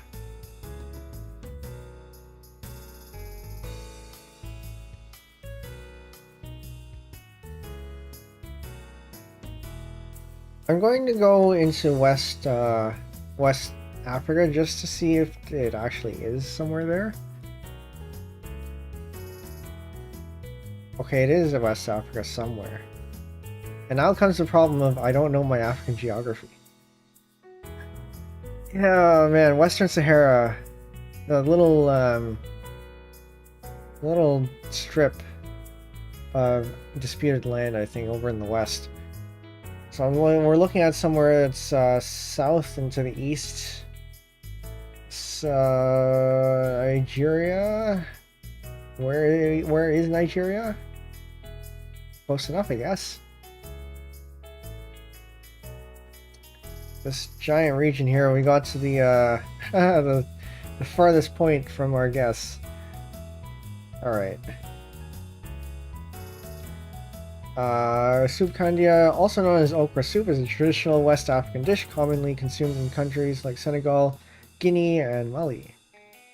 I'm going to go into West Africa just to see if it actually is somewhere there. Okay, it is in West Africa somewhere. And now comes the problem of I don't know my African geography. Yeah, man, Western Sahara, the little strip of disputed land, I think, over in the west. So we're looking at somewhere that's south and to the east. Nigeria. Where is Nigeria? Close enough, I guess. This giant region here, we got to the the farthest point from our guess. All right. Soup kandia, also known as okra soup, is a traditional West African dish commonly consumed in countries like Senegal, Guinea, and Mali.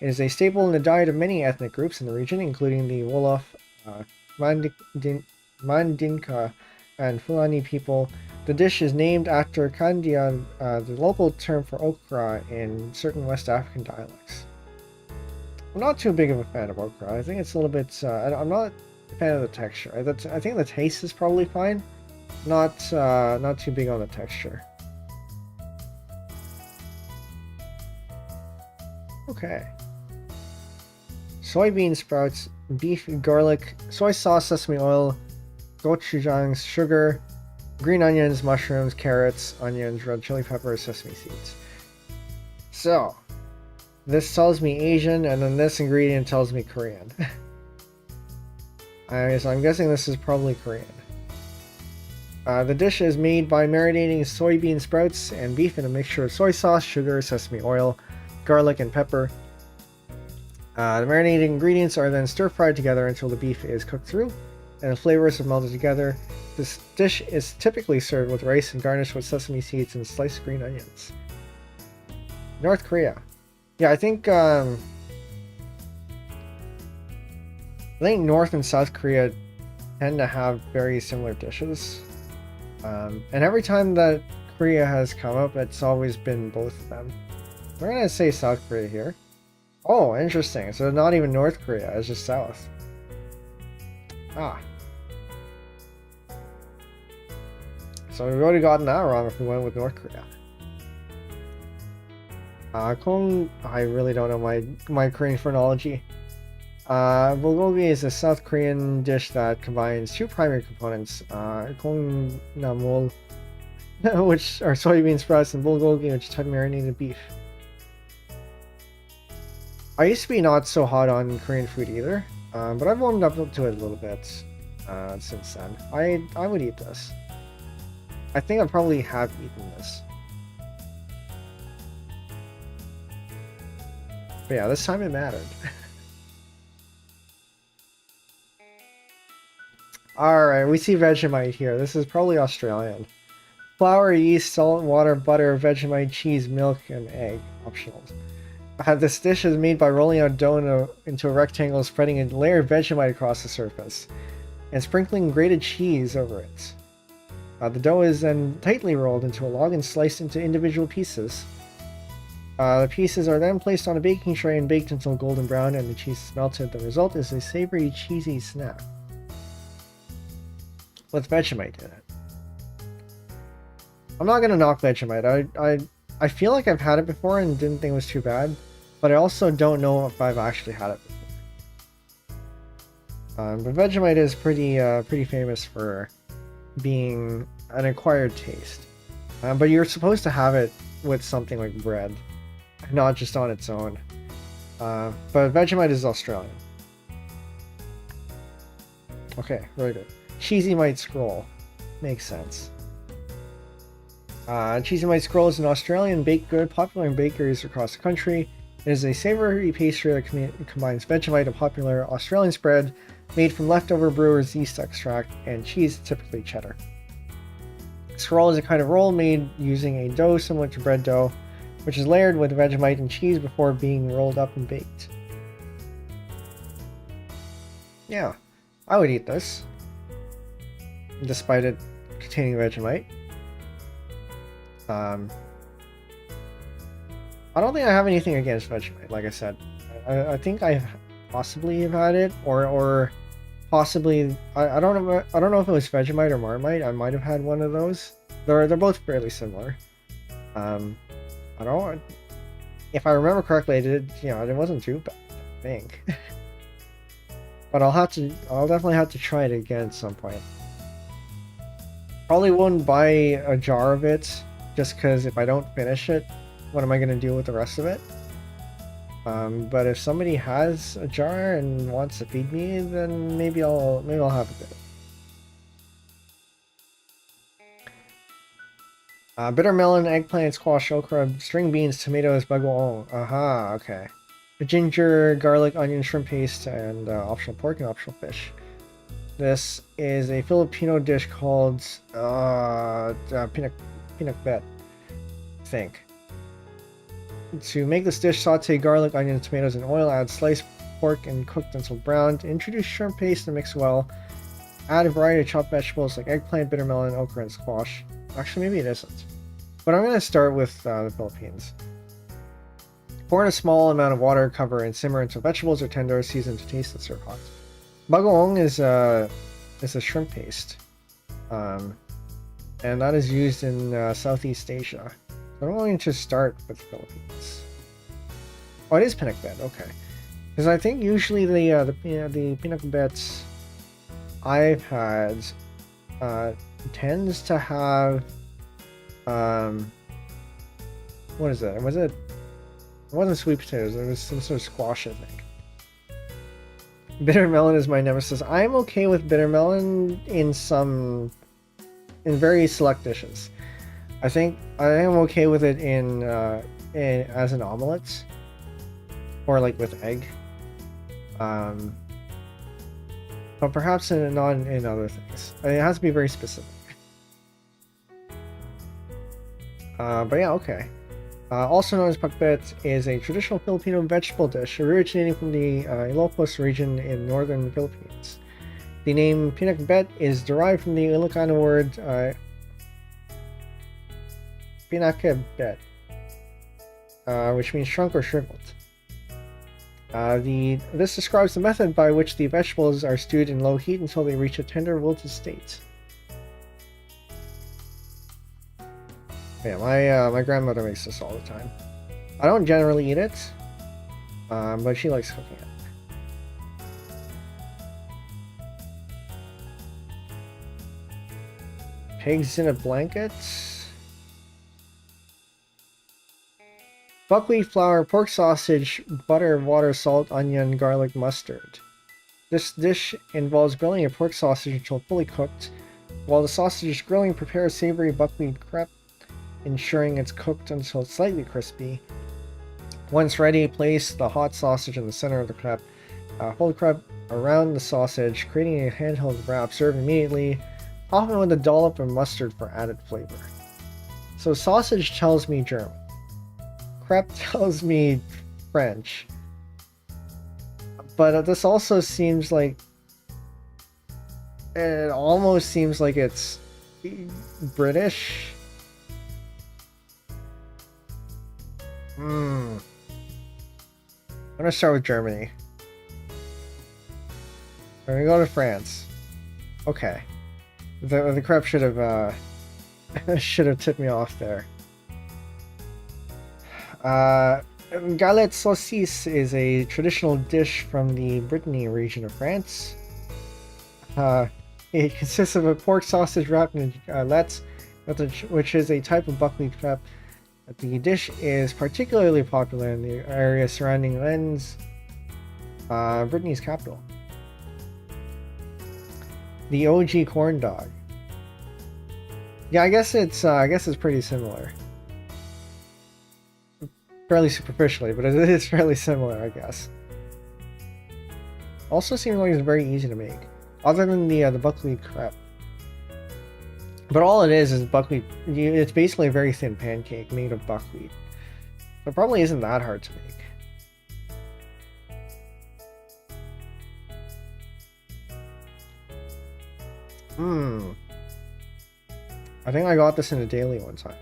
It is a staple in the diet of many ethnic groups in the region, including the Wolof, Mandinka, and Fulani people. The dish is named after kandia, the local term for okra in certain West African dialects. I'm not too big of a fan of okra. I think it's a little bit... I'm not a fan of the texture. I think the taste is probably fine. Not too big on the texture. Okay. Soybean sprouts, beef, garlic, soy sauce, sesame oil, gochujang, sugar, green onions, mushrooms, carrots, onions, red chili peppers, sesame seeds. So, this tells me Asian, and then this ingredient tells me Korean. So I'm guessing this is probably Korean. The dish is made by marinating soybean sprouts and beef in a mixture of soy sauce, sugar, sesame oil, garlic, and pepper. The marinated ingredients are then stir-fried together until the beef is cooked through and the flavors have melted together. This dish is typically served with rice and garnished with sesame seeds and sliced green onions. North Korea. Yeah, I think North and South Korea tend to have very similar dishes. And every time that Korea has come up, it's always been both of them. We're gonna say South Korea here. Oh, interesting. So not even North Korea, it's just South. Ah. So we've already gotten that wrong if we went with North Korea. I really don't know my Korean phrenology. Bulgogi is a South Korean dish that combines two primary components, kongnamul, which are soybean sprouts, and bulgogi, which is marinated beef. I used to be not so hot on Korean food either, but I've warmed up to it a little bit since then. I would eat this. I think I probably have eaten this. But yeah, this time it mattered. Alright, we see Vegemite here. This is probably Australian. Flour, yeast, salt, water, butter, Vegemite, cheese, milk, and egg. Optional. This dish is made by rolling out dough into a rectangle, spreading a layer of Vegemite across the surface, and sprinkling grated cheese over it. The dough is then tightly rolled into a log and sliced into individual pieces. The pieces are then placed on a baking tray and baked until golden brown and the cheese is melted. The result is a savory, cheesy snack. with Vegemite in it. I'm not gonna knock Vegemite. I feel like I've had it before and didn't think it was too bad, but I also don't know if I've actually had it before. But Vegemite is pretty famous for being an acquired taste. But you're supposed to have it with something like bread, not just on its own. But Vegemite is Australian. Okay, very good. Cheesy Mite Scroll. Makes sense. Cheesy Mite Scroll is an Australian baked good popular in bakeries across the country. It is a savory pastry that combines Vegemite, a popular Australian spread made from leftover brewer's yeast extract, and cheese, typically cheddar. Scroll is a kind of roll made using a dough similar to bread dough, which is layered with Vegemite and cheese before being rolled up and baked. Yeah, I would eat this, despite it containing Vegemite. I don't think I have anything against Vegemite. Like I said, I think I possibly have had it, or possibly I don't know. I don't know if it was Vegemite or Marmite. I might have had one of those. They're both fairly similar. I don't. If I remember correctly, it wasn't too bad, I think. But I'll definitely have to try it again at some point. Probably won't buy a jar of it, just because if I don't finish it, what am I going to do with the rest of it? But if somebody has a jar and wants to feed me, then maybe I'll have a bit. Bitter melon, eggplant, squash, okra, string beans, tomatoes, bagoong. Aha, okay. Ginger, garlic, onion, shrimp paste, and optional pork and optional fish. This is a Filipino dish called pinakbet, I think. To make this dish, saute garlic, onions, tomatoes, and oil. Add sliced pork and cooked until brown. Introduce shrimp paste and mix well. Add a variety of chopped vegetables like eggplant, bitter melon, okra, and squash. Actually, maybe it isn't. But I'm going to start with the Philippines. Pour in a small amount of water, cover, and simmer until vegetables are tender, season to taste, and serve hot. Bagoong is a shrimp paste. And that is used in Southeast Asia. So I'm going to start with the Philippines. Oh, it is pinakbet, okay. Because I think usually the pinakbets I've had tends to have what is that? It wasn't sweet potatoes, it was some sort of squash, I think. Bitter melon is my nemesis. I'm okay with bitter melon in very select dishes. I think I am okay with it in as an omelet, or like with egg. But perhaps not in other things. It has to be very specific. But yeah, okay. Also known as pakbet, is a traditional Filipino vegetable dish originating from the Ilocos region in northern Philippines. The name pinakbet is derived from the Ilocano word pinakbet, which means shrunk or shriveled. This describes the method by which the vegetables are stewed in low heat until they reach a tender wilted state. Yeah, my grandmother makes this all the time. I don't generally eat it, but she likes cooking it. Pigs in a blanket. Buckwheat flour, pork sausage, butter, water, salt, onion, garlic, mustard. This dish involves grilling a pork sausage until fully cooked. While the sausage is grilling, prepare a savory buckwheat crepe, ensuring it's cooked until it's slightly crispy. Once ready, place the hot sausage in the center of the crepe. Fold the crepe around the sausage, creating a handheld wrap. Serve immediately, often with a dollop of mustard for added flavor. So sausage tells me German. Crepe tells me French. But this also seems like... It almost seems like it's British. I'm gonna start with Germany. We're gonna go to France. Okay. The crab should have should have tipped me off there. Galette saucisse is a traditional dish from the Brittany region of France. It consists of a pork sausage wrapped in galette, which is a type of buckwheat crepe. The dish is particularly popular in the area surrounding Lens, Brittany's capital. The OG corn dog. Yeah, I guess it's pretty similar. Fairly superficially, but it is fairly similar, I guess. Also seems like it's very easy to make, other than the buckwheat crepe. But all it is buckwheat. It's basically a very thin pancake made of buckwheat. So it probably isn't that hard to make. I think I got this in a daily one time.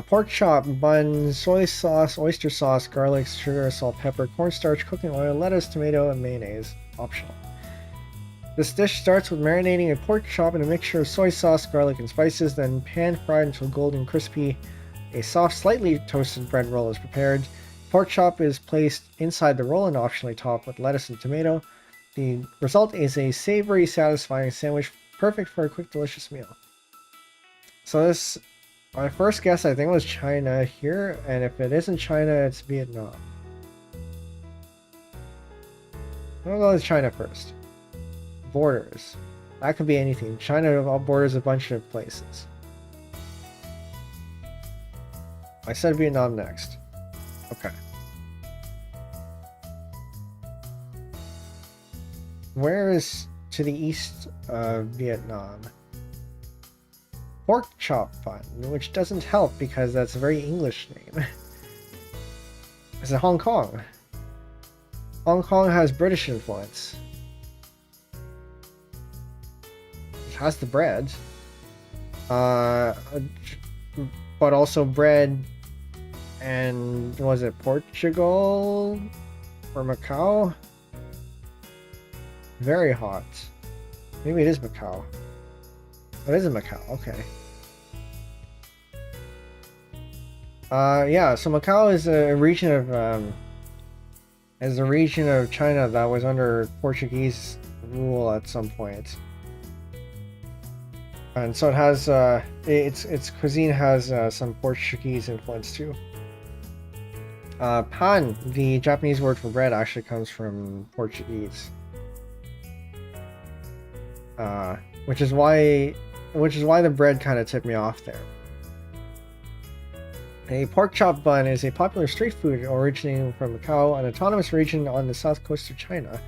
Pork chop, bun, soy sauce, oyster sauce, garlic, sugar, salt, pepper, cornstarch, cooking oil, lettuce, tomato, and mayonnaise. Optional. This dish starts with marinating a pork chop in a mixture of soy sauce, garlic, and spices, then pan-fried until golden crispy. A soft, slightly toasted bread roll is prepared. Pork chop is placed inside the roll and optionally topped with lettuce and tomato. The result is a savory, satisfying sandwich, perfect for a quick, delicious meal. So this, my first guess I think was China here, and if it isn't China, it's Vietnam. I'll go with China first. Borders. That could be anything. China borders a bunch of places. I said Vietnam next. Okay. Where is to the east of Vietnam? Pork chop bun, which doesn't help because that's a very English name. Is it Hong Kong? Hong Kong has British influence. It has the bread. But also bread and was it Portugal or Macau? Very hot. Maybe it is Macau. Oh, it is in Macau, okay. Yeah, so Macau is a region of China that was under Portuguese rule at some point. And so it has its cuisine has some Portuguese influence too. Pan, the Japanese word for bread, actually comes from Portuguese. Which is why the bread kind of tipped me off there. A pork chop bun is a popular street food originating from Macau, an autonomous region on the south coast of China.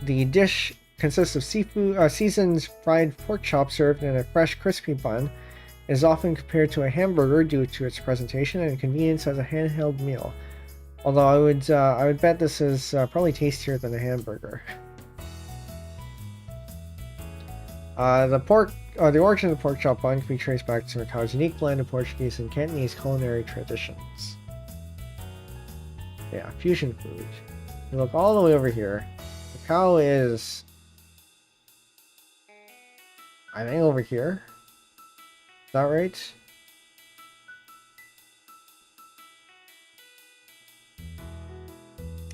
The dish consists of seasoned fried pork chop served in a fresh, crispy bun. It is often compared to a hamburger due to its presentation and convenience as a handheld meal. Although I would bet this is probably tastier than a hamburger. The origin of the pork chop bun can be traced back to Macau's unique blend of Portuguese and Cantonese culinary traditions. Yeah, fusion food. You look all the way over here. Macau is, I think, over here. Is that right?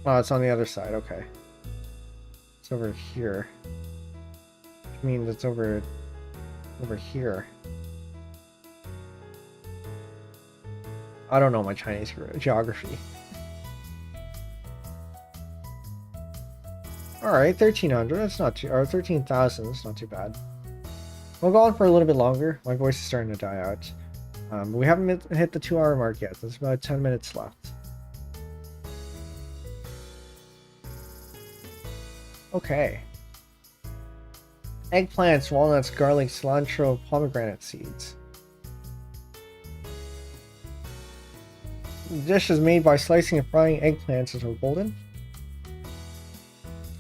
Oh, it's on the other side. Okay. It's over here. Which means it's over here. I don't know my Chinese geography. Alright, 1300, that's not too, or 13,000, that's not too bad. We'll go on for a little bit longer. My voice is starting to die out. But we haven't hit the 2-hour mark yet. There's about 10 minutes left. Okay. Eggplants, walnuts, garlic, cilantro, pomegranate seeds. The dish is made by slicing and frying eggplants until golden.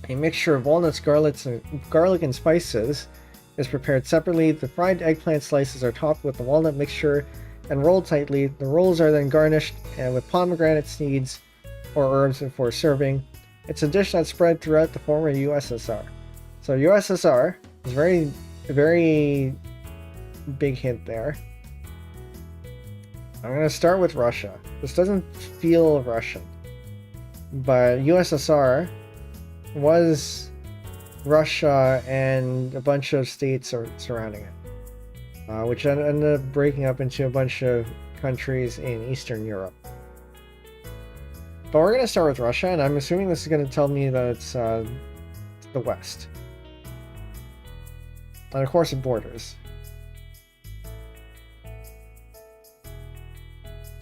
A mixture of walnuts, garlic, and spices is prepared separately. The fried eggplant slices are topped with the walnut mixture and rolled tightly. The rolls are then garnished with pomegranate seeds or herbs before serving. It's a dish that's spread throughout the former USSR. So USSR is very very big hint there. I'm gonna start with Russia. This doesn't feel Russian, but USSR was Russia and a bunch of states surrounding it, which ended up breaking up into a bunch of countries in Eastern Europe. But we're going to start with Russia, and I'm assuming this is going to tell me that it's the West. And of course it borders.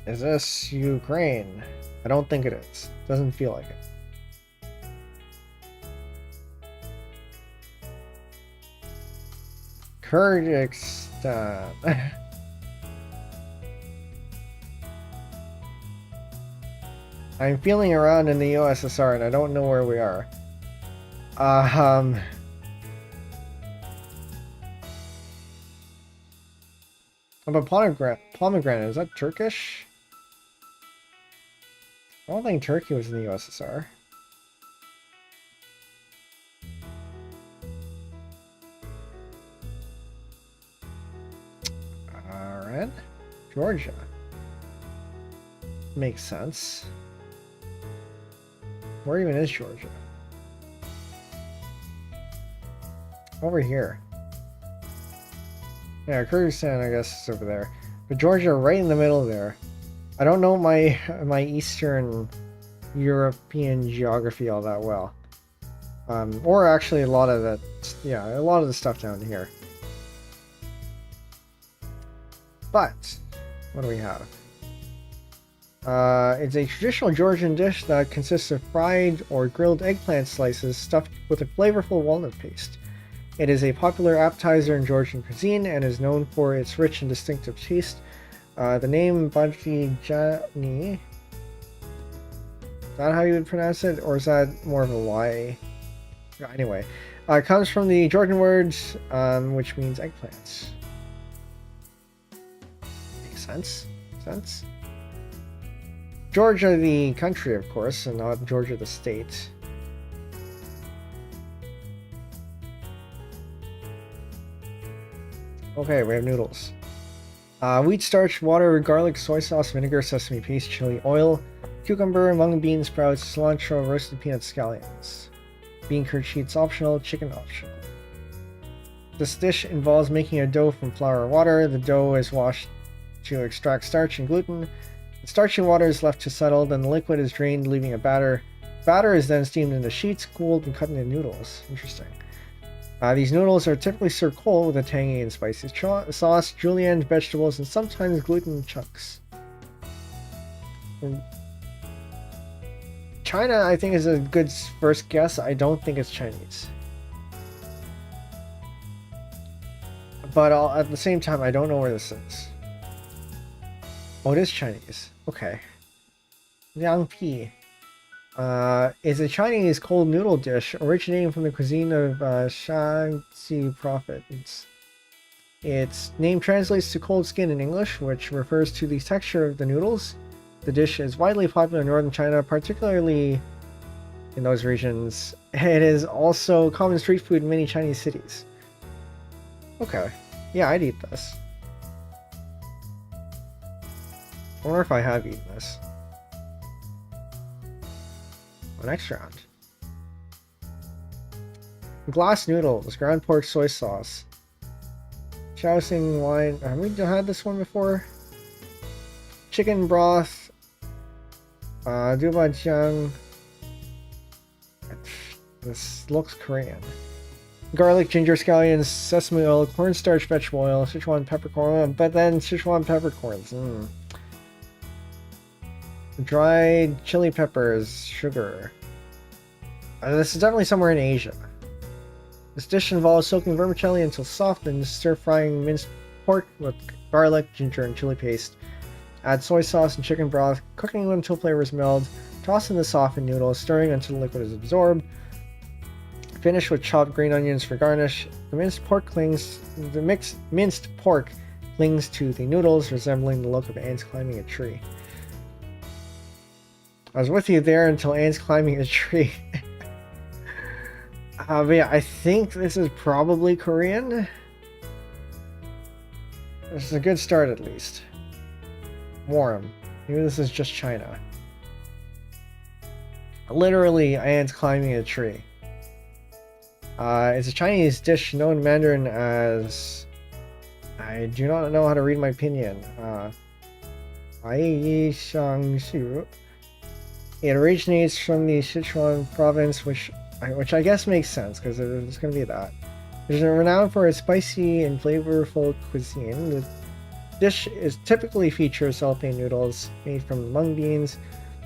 Is this Ukraine? I don't think it is. Doesn't feel like it. Kyrgyzstan. I'm feeling around in the USSR and I don't know where we are. But pomegranate, is that Turkish? I don't think Turkey was in the USSR. Alright. Georgia. Makes sense. Where even is Georgia? Over here. Yeah, Kyrgyzstan, I guess, is over there. But Georgia, right in the middle there. I don't know my Eastern European geography all that well. Or actually a lot of that, yeah, a lot of the stuff down here. But, what do we have? It's a traditional Georgian dish that consists of fried or grilled eggplant slices stuffed with a flavorful walnut paste. It is a popular appetizer in Georgian cuisine and is known for its rich and distinctive taste. The name Badjani, is that how you would pronounce it, or is that more of a Y? Anyway, it comes from the Georgian words, which means eggplants. Makes sense. Georgia the country, of course, and not Georgia the state. Okay, we have noodles. Wheat starch, water, garlic, soy sauce, vinegar, sesame paste, chili oil, cucumber, mung bean sprouts, cilantro, roasted peanut scallions. Bean curd sheets optional, chicken optional. This dish involves making a dough from flour or water. The dough is washed to extract starch and gluten. The starchy water is left to settle, then the liquid is drained, leaving a batter. Batter is then steamed into sheets, cooled, and cut into noodles. Interesting. These noodles are typically served cold with a tangy and spicy sauce, julienne, vegetables, and sometimes gluten chunks. China, I think, is a good first guess. I don't think it's Chinese. But at the same time, I don't know where this is. Oh, it is Chinese. Okay. Liang Pi is a Chinese cold noodle dish originating from the cuisine of Shaanxi province. Its name translates to cold skin in English, which refers to the texture of the noodles. The dish is widely popular in northern China, particularly in those regions. It is also common street food in many Chinese cities. Okay. Yeah, I'd eat this. I wonder if I have eaten this. Next round. Glass noodles, ground pork soy sauce. Shaoxing wine. Have we had this one before? Chicken broth. Dubajiang. This looks Korean. Garlic, ginger, scallions, sesame oil, cornstarch, vegetable oil, Sichuan peppercorn. But then Sichuan peppercorns. Dried chili peppers, sugar. This is definitely somewhere in Asia. This dish involves soaking vermicelli until soft and stir-frying minced pork with garlic, ginger, and chili paste. Add soy sauce and chicken broth, cooking until flavors meld. Toss in the softened noodles, stirring until the liquid is absorbed. Finish with chopped green onions for garnish. The minced pork clings to the noodles, resembling the look of ants climbing a tree. I was with you there until ants climbing a tree. But yeah, I think this is probably Korean. This is a good start at least. Warm. Maybe this is just China. Literally, ants climbing a tree. It's a Chinese dish known in Mandarin as... I do not know how to read my pinyin. It originates from the Sichuan province, which I guess makes sense, because it's going to be that. It is renowned for its spicy and flavorful cuisine. The dish typically features cellophane noodles made from mung beans,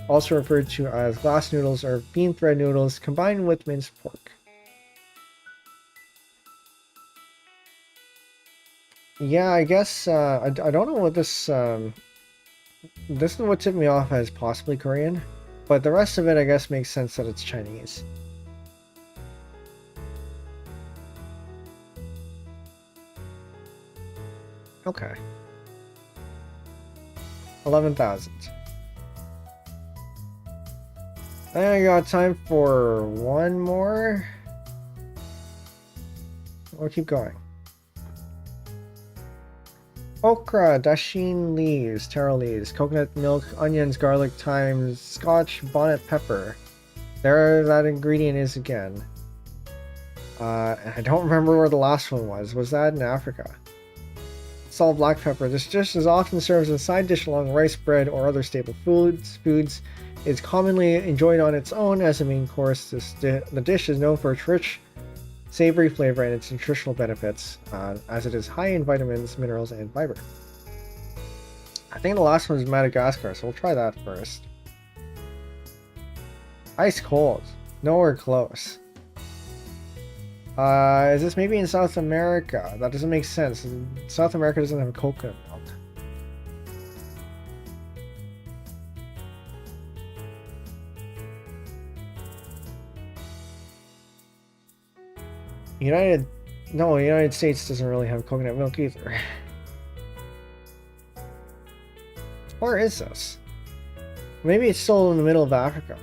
also referred to as glass noodles or bean thread noodles, combined with minced pork. Yeah, I guess, I don't know what this, this is what tipped me off as possibly Korean, but the rest of it I guess makes sense that it's Chinese. Okay. 11,000. I got time for one more. We'll keep going. Okra, dashin leaves, taro leaves, coconut milk, onions, garlic, thyme, scotch, bonnet pepper. There that ingredient is again. I don't remember where the last one was. Was that in Africa? Salt, black pepper. This dish is often served as a side dish along rice, bread, or other staple foods. It's commonly enjoyed on its own as a main course. The dish is known for its rich, savory flavor and its nutritional benefits, as it is high in vitamins, minerals, and fiber. I think the last one is Madagascar, so we'll try that first. Ice cold. Nowhere close. Is this maybe in South America? That doesn't make sense. South America doesn't have coconut milk. United States doesn't really have coconut milk either. Where is this? Maybe it's still in the middle of Africa.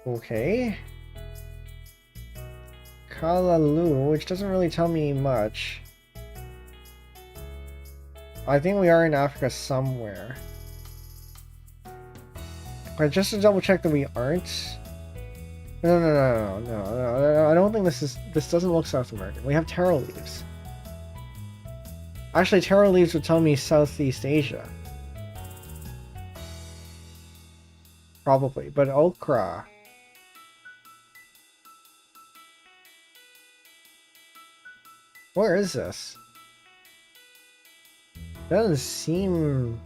Okay. Kalalu, which doesn't really tell me much. I think we are in Africa somewhere. But just to double check that we aren't. No. I don't think this doesn't look South American. We have taro leaves. Actually, taro leaves would tell me Southeast Asia. Probably, but okra. Where is this? Doesn't seem...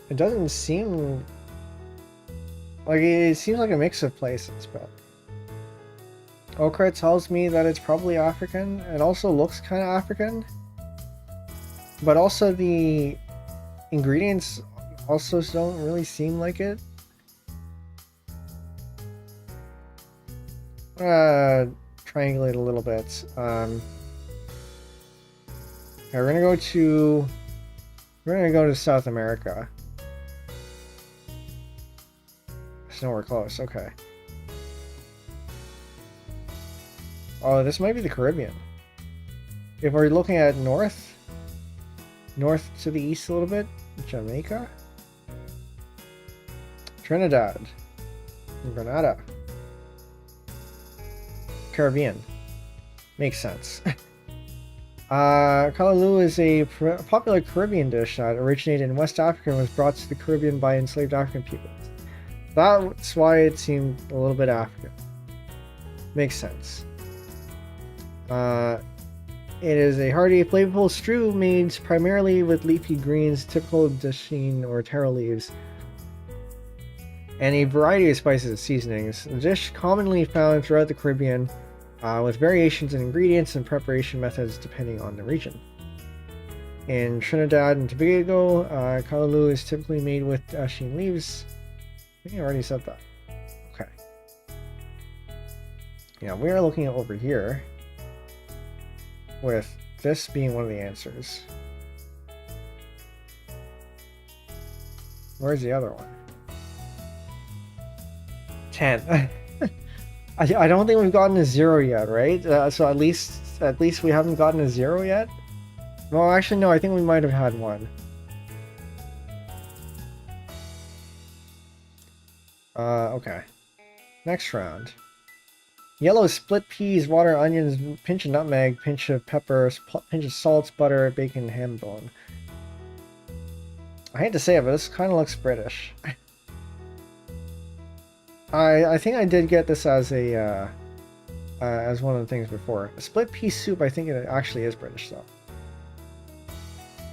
It doesn't seem... Like, it seems like a mix of places, but... Okra tells me that it's probably African. It also looks kind of African. But also the ingredients also don't really seem like it. Triangulate a little bit. Okay, we're gonna go to South America. It's nowhere close. Okay. Oh, this might be the Caribbean. If we're looking at north to the east a little bit, Jamaica, Trinidad, Grenada. Caribbean. Makes sense. Kalaloo is a popular Caribbean dish that originated in West Africa and was brought to the Caribbean by enslaved African peoples. That's why it seemed a little bit African. Makes sense. It is a hearty, flavorful stew made primarily with leafy greens, typical dashin or taro leaves, and a variety of spices and seasonings. The dish commonly found throughout the Caribbean, with variations in ingredients and preparation methods depending on the region. In Trinidad and Tobago, kalaloo is typically made with dashin leaves. I think I already said that. Okay. Yeah, we are looking at over here, with this being one of the answers. Where's the other one? 10. I don't think we've gotten a 0 yet, right? So at least we haven't gotten a 0 yet. Well, actually, no. I think we might have had one. Okay. Next round. Yellow split peas, water, onions, pinch of nutmeg, pinch of pepper, pinch of salt, butter, bacon, ham bone. I hate to say it, but this kind of looks British. I think I did get this as a as one of the things before. A split pea soup, I think it actually is British though.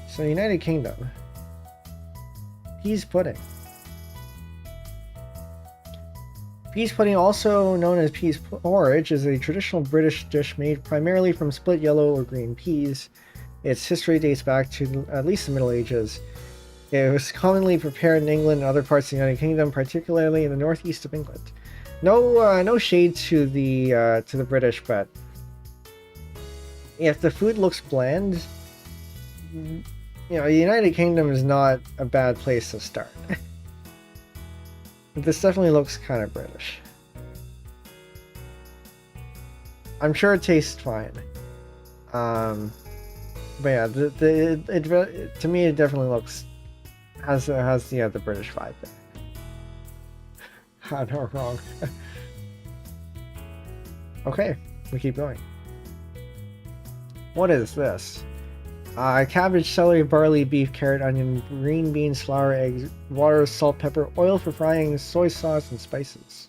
So United Kingdom. Peas pudding. Peas pudding, also known as peas porridge, is a traditional British dish made primarily from split yellow or green peas. Its history dates back to at least the Middle Ages. It was commonly prepared in England and other parts of the United Kingdom, particularly in the northeast of England. No shade to the British, but if the food looks bland, you know, the United Kingdom is not a bad place to start. This definitely looks kind of British. I'm sure it tastes fine. But yeah, to me it definitely looks has the British vibe there. I'm not wrong. Okay, we keep going. What is this? Cabbage, celery, barley, beef, carrot, onion, green beans, flour, eggs, water, salt, pepper, oil for frying, soy sauce, and spices.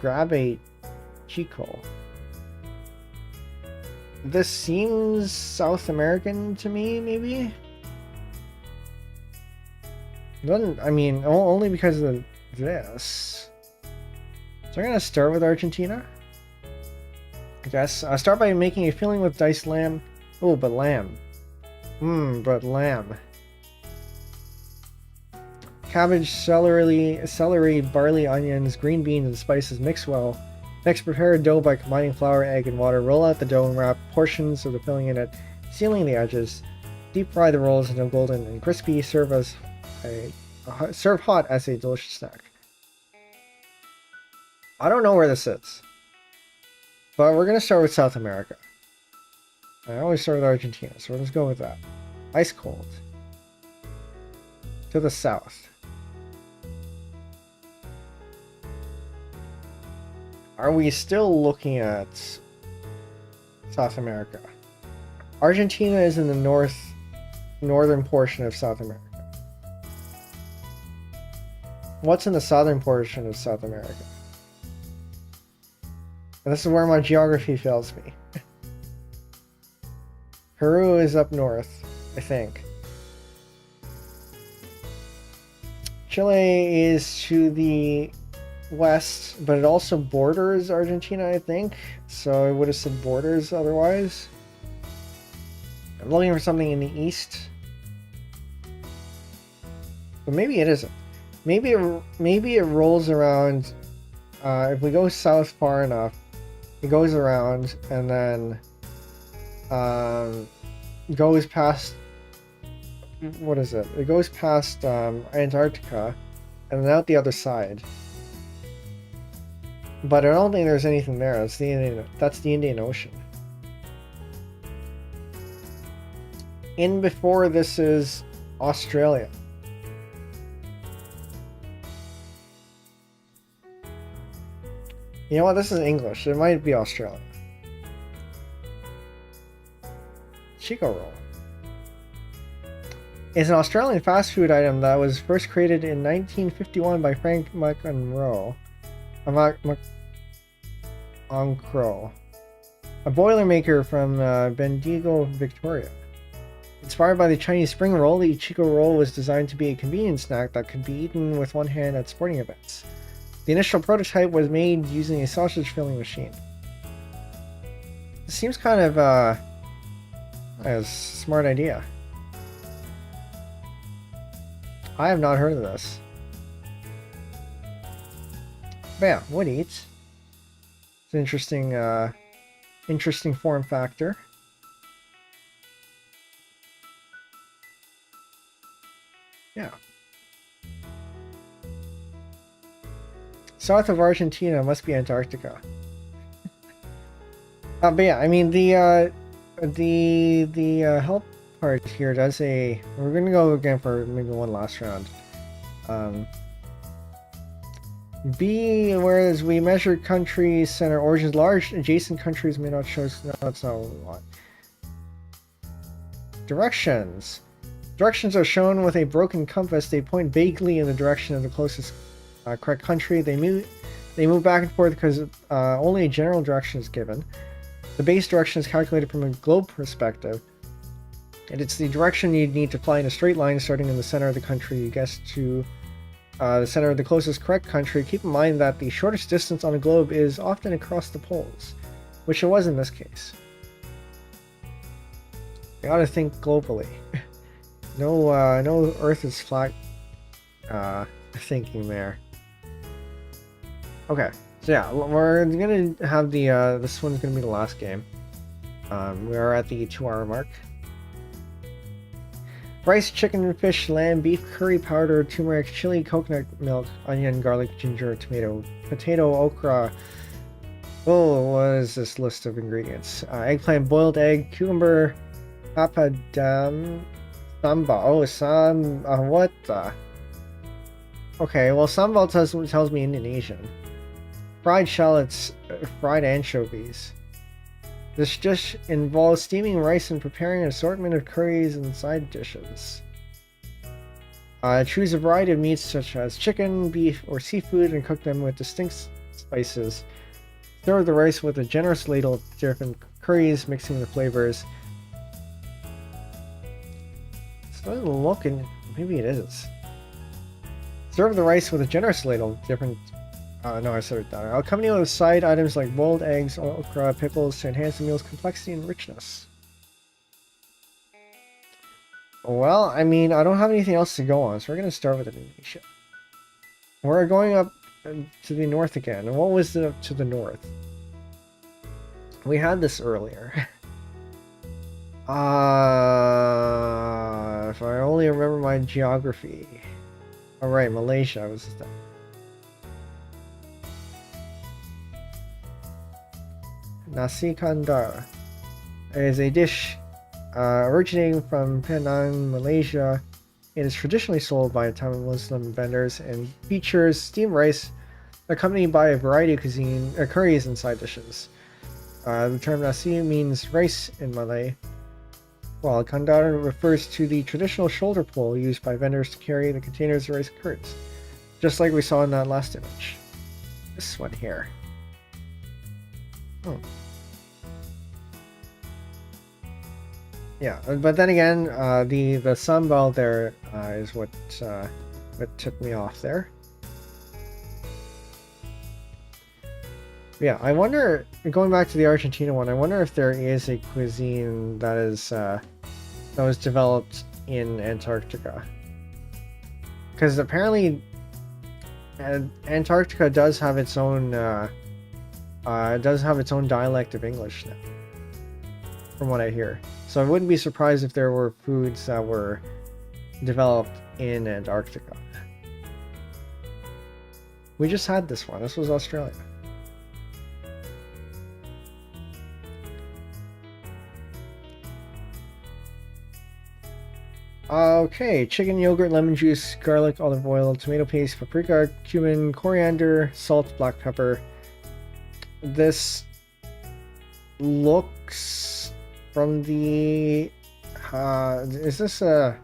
Grab a chico. This seems South American to me, maybe? Doesn't, I mean, only because of this. So I'm gonna start with Argentina. I guess. I'll start by making a filling with diced lamb. Oh, but lamb. But lamb. Cabbage, celery, barley, onions, green beans, and spices mix well. Next, prepare a dough by combining flour, egg, and water. Roll out the dough and wrap portions of the filling in it, sealing the edges. Deep fry the rolls until golden and crispy. Serve hot as a delicious snack. I don't know where this is, but we're gonna start with South America. I always start with Argentina, so let's go with that. Ice cold. To the south. Are we still looking at South America? Argentina is in the northern portion of South America. What's in the southern portion of South America? And this is where my geography fails me. Peru is up north, I think. Chile is to the west, but it also borders Argentina, I think. So I would have said borders otherwise. I'm looking for something in the east. But maybe it isn't. Maybe it rolls around. If we go south far enough, it goes around and then goes past. What is it? It goes past Antarctica and then out the other side. But I don't think there's anything there. That's the Indian Ocean. In before this is Australia. You know what? This is English. It might be Australia. Chico roll. Is an Australian fast food item that was first created in 1951 by Frank McEnroe. A Boilermaker from Bendigo, Victoria. Inspired by the Chinese spring roll, the Chico roll was designed to be a convenient snack that could be eaten with one hand at sporting events. The initial prototype was made using a sausage filling machine. It seems kind of a smart idea. I have not heard of this. But yeah, would eat. It's an interesting form factor. South of Argentina must be Antarctica. But yeah, I mean the help part here does a. We're gonna go again for maybe one last round. B, whereas we measure countries center origins, large adjacent countries may not show. No, that's not what we want. Directions. Directions are shown with a broken compass. They point vaguely in the direction of the closest correct country. They move back and forth because only a general direction is given. The base direction is calculated from a globe perspective, and it's the direction you'd need to fly in a straight line starting in the center of the country you guess to the center of the closest correct country. Keep in mind that the shortest distance on a globe is often across the poles, which it was in this case. You gotta think globally. No Earth is flat thinking there. Okay, so yeah, we're gonna have the this one's gonna be the last game. We are at the 2-hour mark. Rice, chicken, fish, lamb, beef, curry powder, turmeric, chili, coconut milk, onion, garlic, ginger, tomato, potato, okra. Oh, what is this list of ingredients? Eggplant, boiled egg, cucumber, papadum, sambal. Oh, what the? Okay, well, sambal tells me Indonesian. Fried shallots, fried anchovies. This dish involves steaming rice and preparing an assortment of curries and side dishes. Choose a variety of meats such as chicken, beef, or seafood and cook them with distinct spices. Serve the rice with a generous ladle of different curries, mixing the flavors. It's not looking. Maybe it is. Serve the rice with a generous ladle of different. No, I said it down. Accompany with side items like boiled eggs, okra, pickles to enhance the meal's complexity and richness. Well, I mean, I don't have anything else to go on, so we're going to start with Indonesia. We're going up to the north again. And what was it up to the north? We had this earlier. If I only remember my geography. Alright, Malaysia was that. Nasi Kandar is a dish originating from Penang, Malaysia. It is traditionally sold by Tamil Muslim vendors and features steamed rice accompanied by a variety of curries and side dishes. The term nasi means rice in Malay, while kandar refers to the traditional shoulder pole used by vendors to carry the containers of rice and curds, just like we saw in that last image. This one here. Oh. Yeah, but then again, the sambal there is what took me off there. Yeah, I wonder, going back to the Argentina one, I wonder if there is a cuisine that is that was developed in Antarctica, because apparently Antarctica does have its own dialect of English now, from what I hear. So I wouldn't be surprised if there were foods that were developed in Antarctica. We just had this one. This was Australia. Okay, chicken, yogurt, lemon juice, garlic, olive oil, tomato paste, paprika, cumin, coriander, salt, black pepper. This looks from the is this a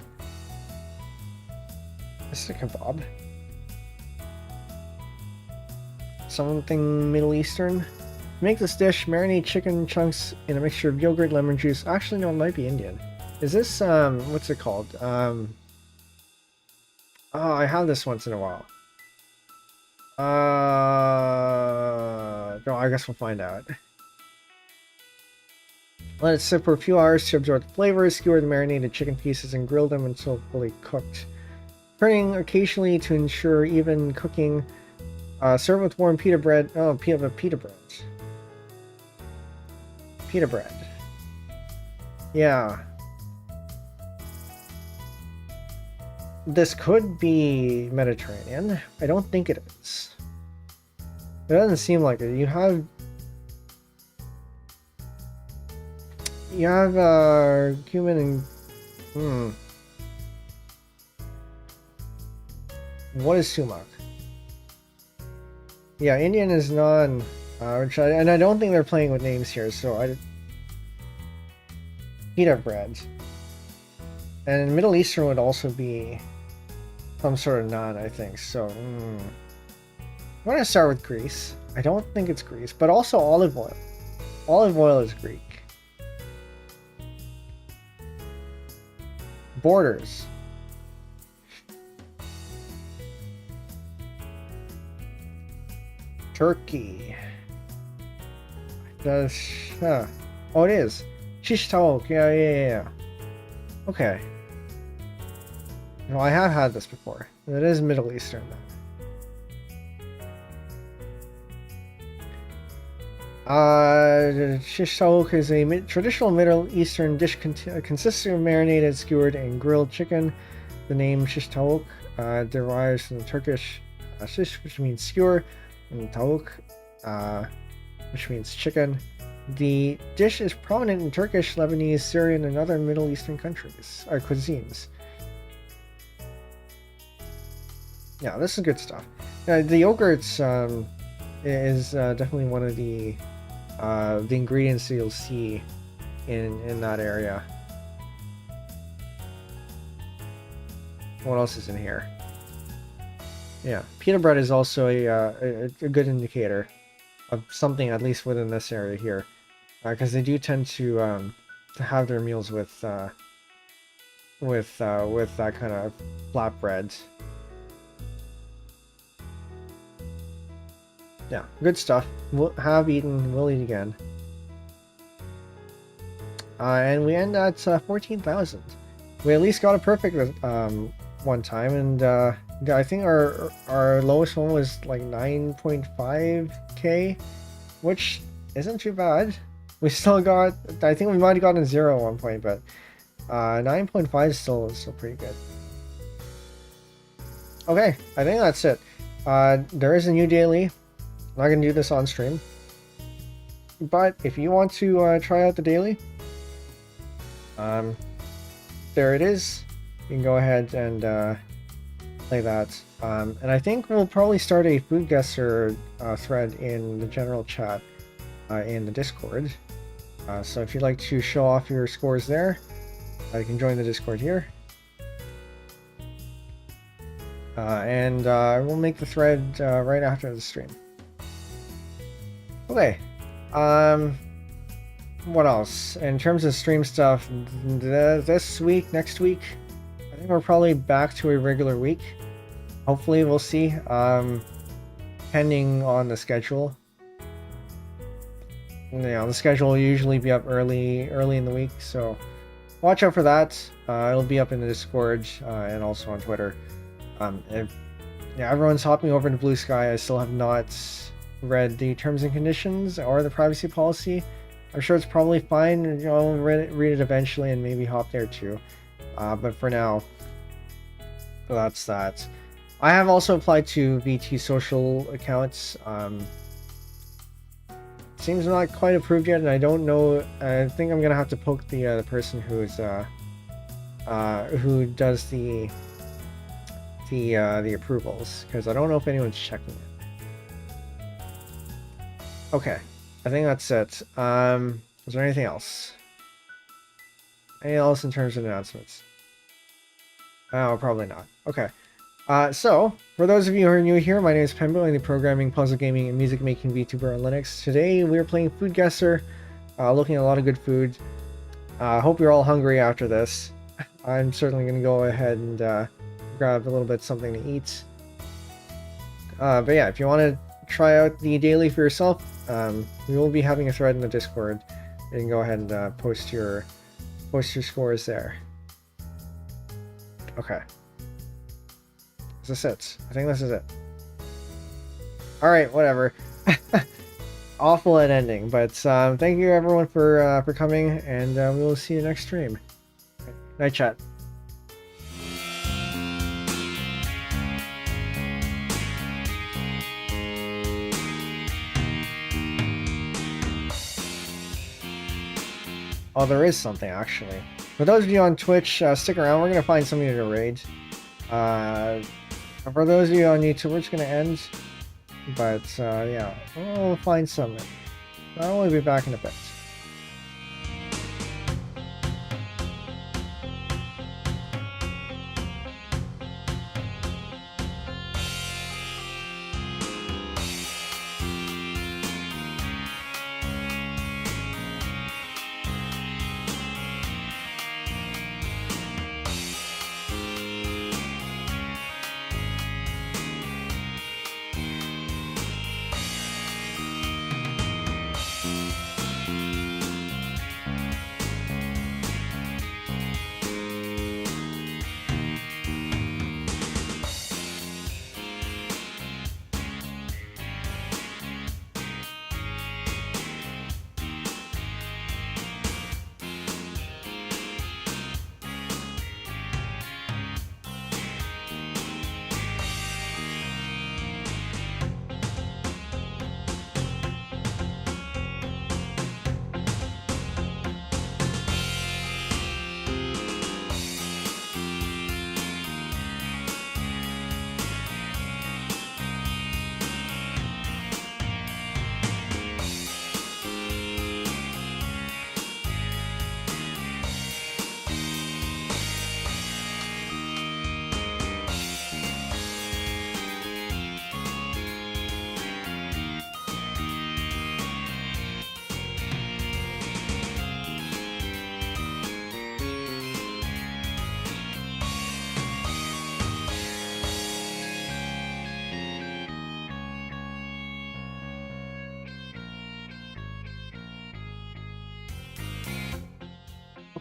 kebab? Something Middle Eastern? To make this dish, marinate chicken chunks in a mixture of yogurt, lemon juice. Actually, no, it might be Indian. Is this what's it called? Oh, I have this once in a while. No, I guess we'll find out. Let it sit for a few hours to absorb the flavors. Skewer the marinated chicken pieces and grill them until fully cooked. Turning occasionally to ensure even cooking. Serve with warm pita bread. Oh, pita bread. Pita bread. Yeah. This could be Mediterranean. I don't think it is. It doesn't seem like it. You have human and what is sumac? Yeah, Indian is non, and I don't think they're playing with names here. So pita bread, and Middle Eastern would also be some sort of naan, I think. So I'm gonna start with Greece. I don't think it's Greece, but also olive oil. Olive oil is Greek. Borders. Turkey. Does oh, it is shish tawok. Yeah. Okay. No, I have had this before. It is Middle Eastern then. Shish tawok is a traditional Middle Eastern dish consisting of marinated, skewered, and grilled chicken. The name shish tawok derives from the Turkish shish, which means skewer, and tawok, which means chicken. The dish is prominent in Turkish, Lebanese, Syrian, and other Middle Eastern countries or cuisines. Yeah, this is good stuff. The yogurts is definitely one of the ingredients that you'll see in that area. What else is in here? Yeah, pita bread is also a good indicator of something, at least within this area here, because they do tend to have their meals with that kind of flatbread. Yeah, good stuff. We'll have eaten, we'll eat again. And we end at 14,000. We at least got a perfect one time, and I think our lowest one was like 9.5k, which isn't too bad. We still got, I think we might have gotten a 0 at one point, but 9.5 is still pretty good. Okay, I think that's it. There is a new daily. I'm not going to do this on stream, but if you want to try out the daily, there it is. You can go ahead and play that. And I think we'll probably start a FOODGUESSR thread in the general chat in the Discord. So if you'd like to show off your scores there, you can join the Discord here. And we'll make the thread right after the stream. Okay, what else? In terms of stream stuff, this week, next week, I think we're probably back to a regular week. Hopefully, we'll see, pending on the schedule. You know, the schedule will usually be up early in the week, so watch out for that. It'll be up in the Discord and also on Twitter. Everyone's hopping over to Blue Sky. I still have not read the terms and conditions or the privacy policy. I'm sure it's probably fine. You know, read it eventually and maybe hop there too. But for now, that's that. I have also applied to VT social accounts. Seems not quite approved yet, and I don't know. I think I'm gonna have to poke the person who's who does the approvals, because I don't know if anyone's checking it. Okay, I think that's it. Is there anything else? Anything else in terms of announcements? Oh, probably not. Okay. So, for those of you who are new here, my name is Penbu. I'm the programming, puzzle gaming, and music making VTuber on Linux. Today, we're playing FOODGUESSR, looking at a lot of good food. Hope you're all hungry after this. I'm certainly going to go ahead and grab a little bit something to eat. But yeah, if you want to try out the daily for yourself, we will be having a thread in the Discord. You can go ahead and post your scores there. Okay. Is this it? I think this is it. Alright, whatever. Awful at ending, but thank you everyone for coming, and we will see you next stream. Night chat. Oh, there is something actually. For those of you on Twitch, stick around. We're gonna find something to raid. For those of you on YouTube, we're just gonna end. But yeah, we'll find something. I'll be back in a bit.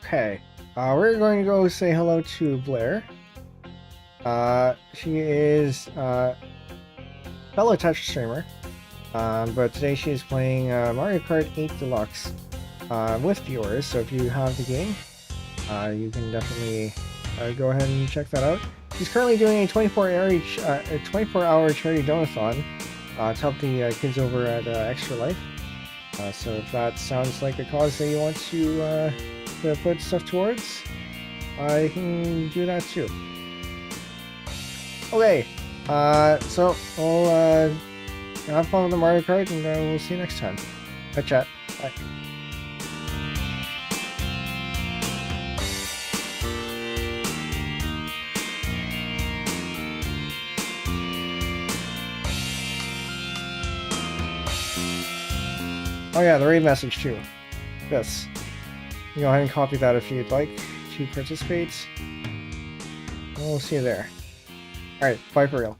Okay, we're going to go say hello to Blair. She is a fellow Touch streamer, but today she is playing Mario Kart 8 Deluxe with viewers. So if you have the game, you can definitely go ahead and check that out. She's currently doing a 24-hour charity donathon to help the kids over at Extra Life. So if that sounds like a cause that you want to put stuff towards, you can do that too. Okay, so we'll have fun with the Mario Kart, and we'll see you next time. Bye, chat. Bye. Oh yeah, the raid message too. This. You go ahead and copy that if you'd like to participate. We'll see you there. Alright, bye for real.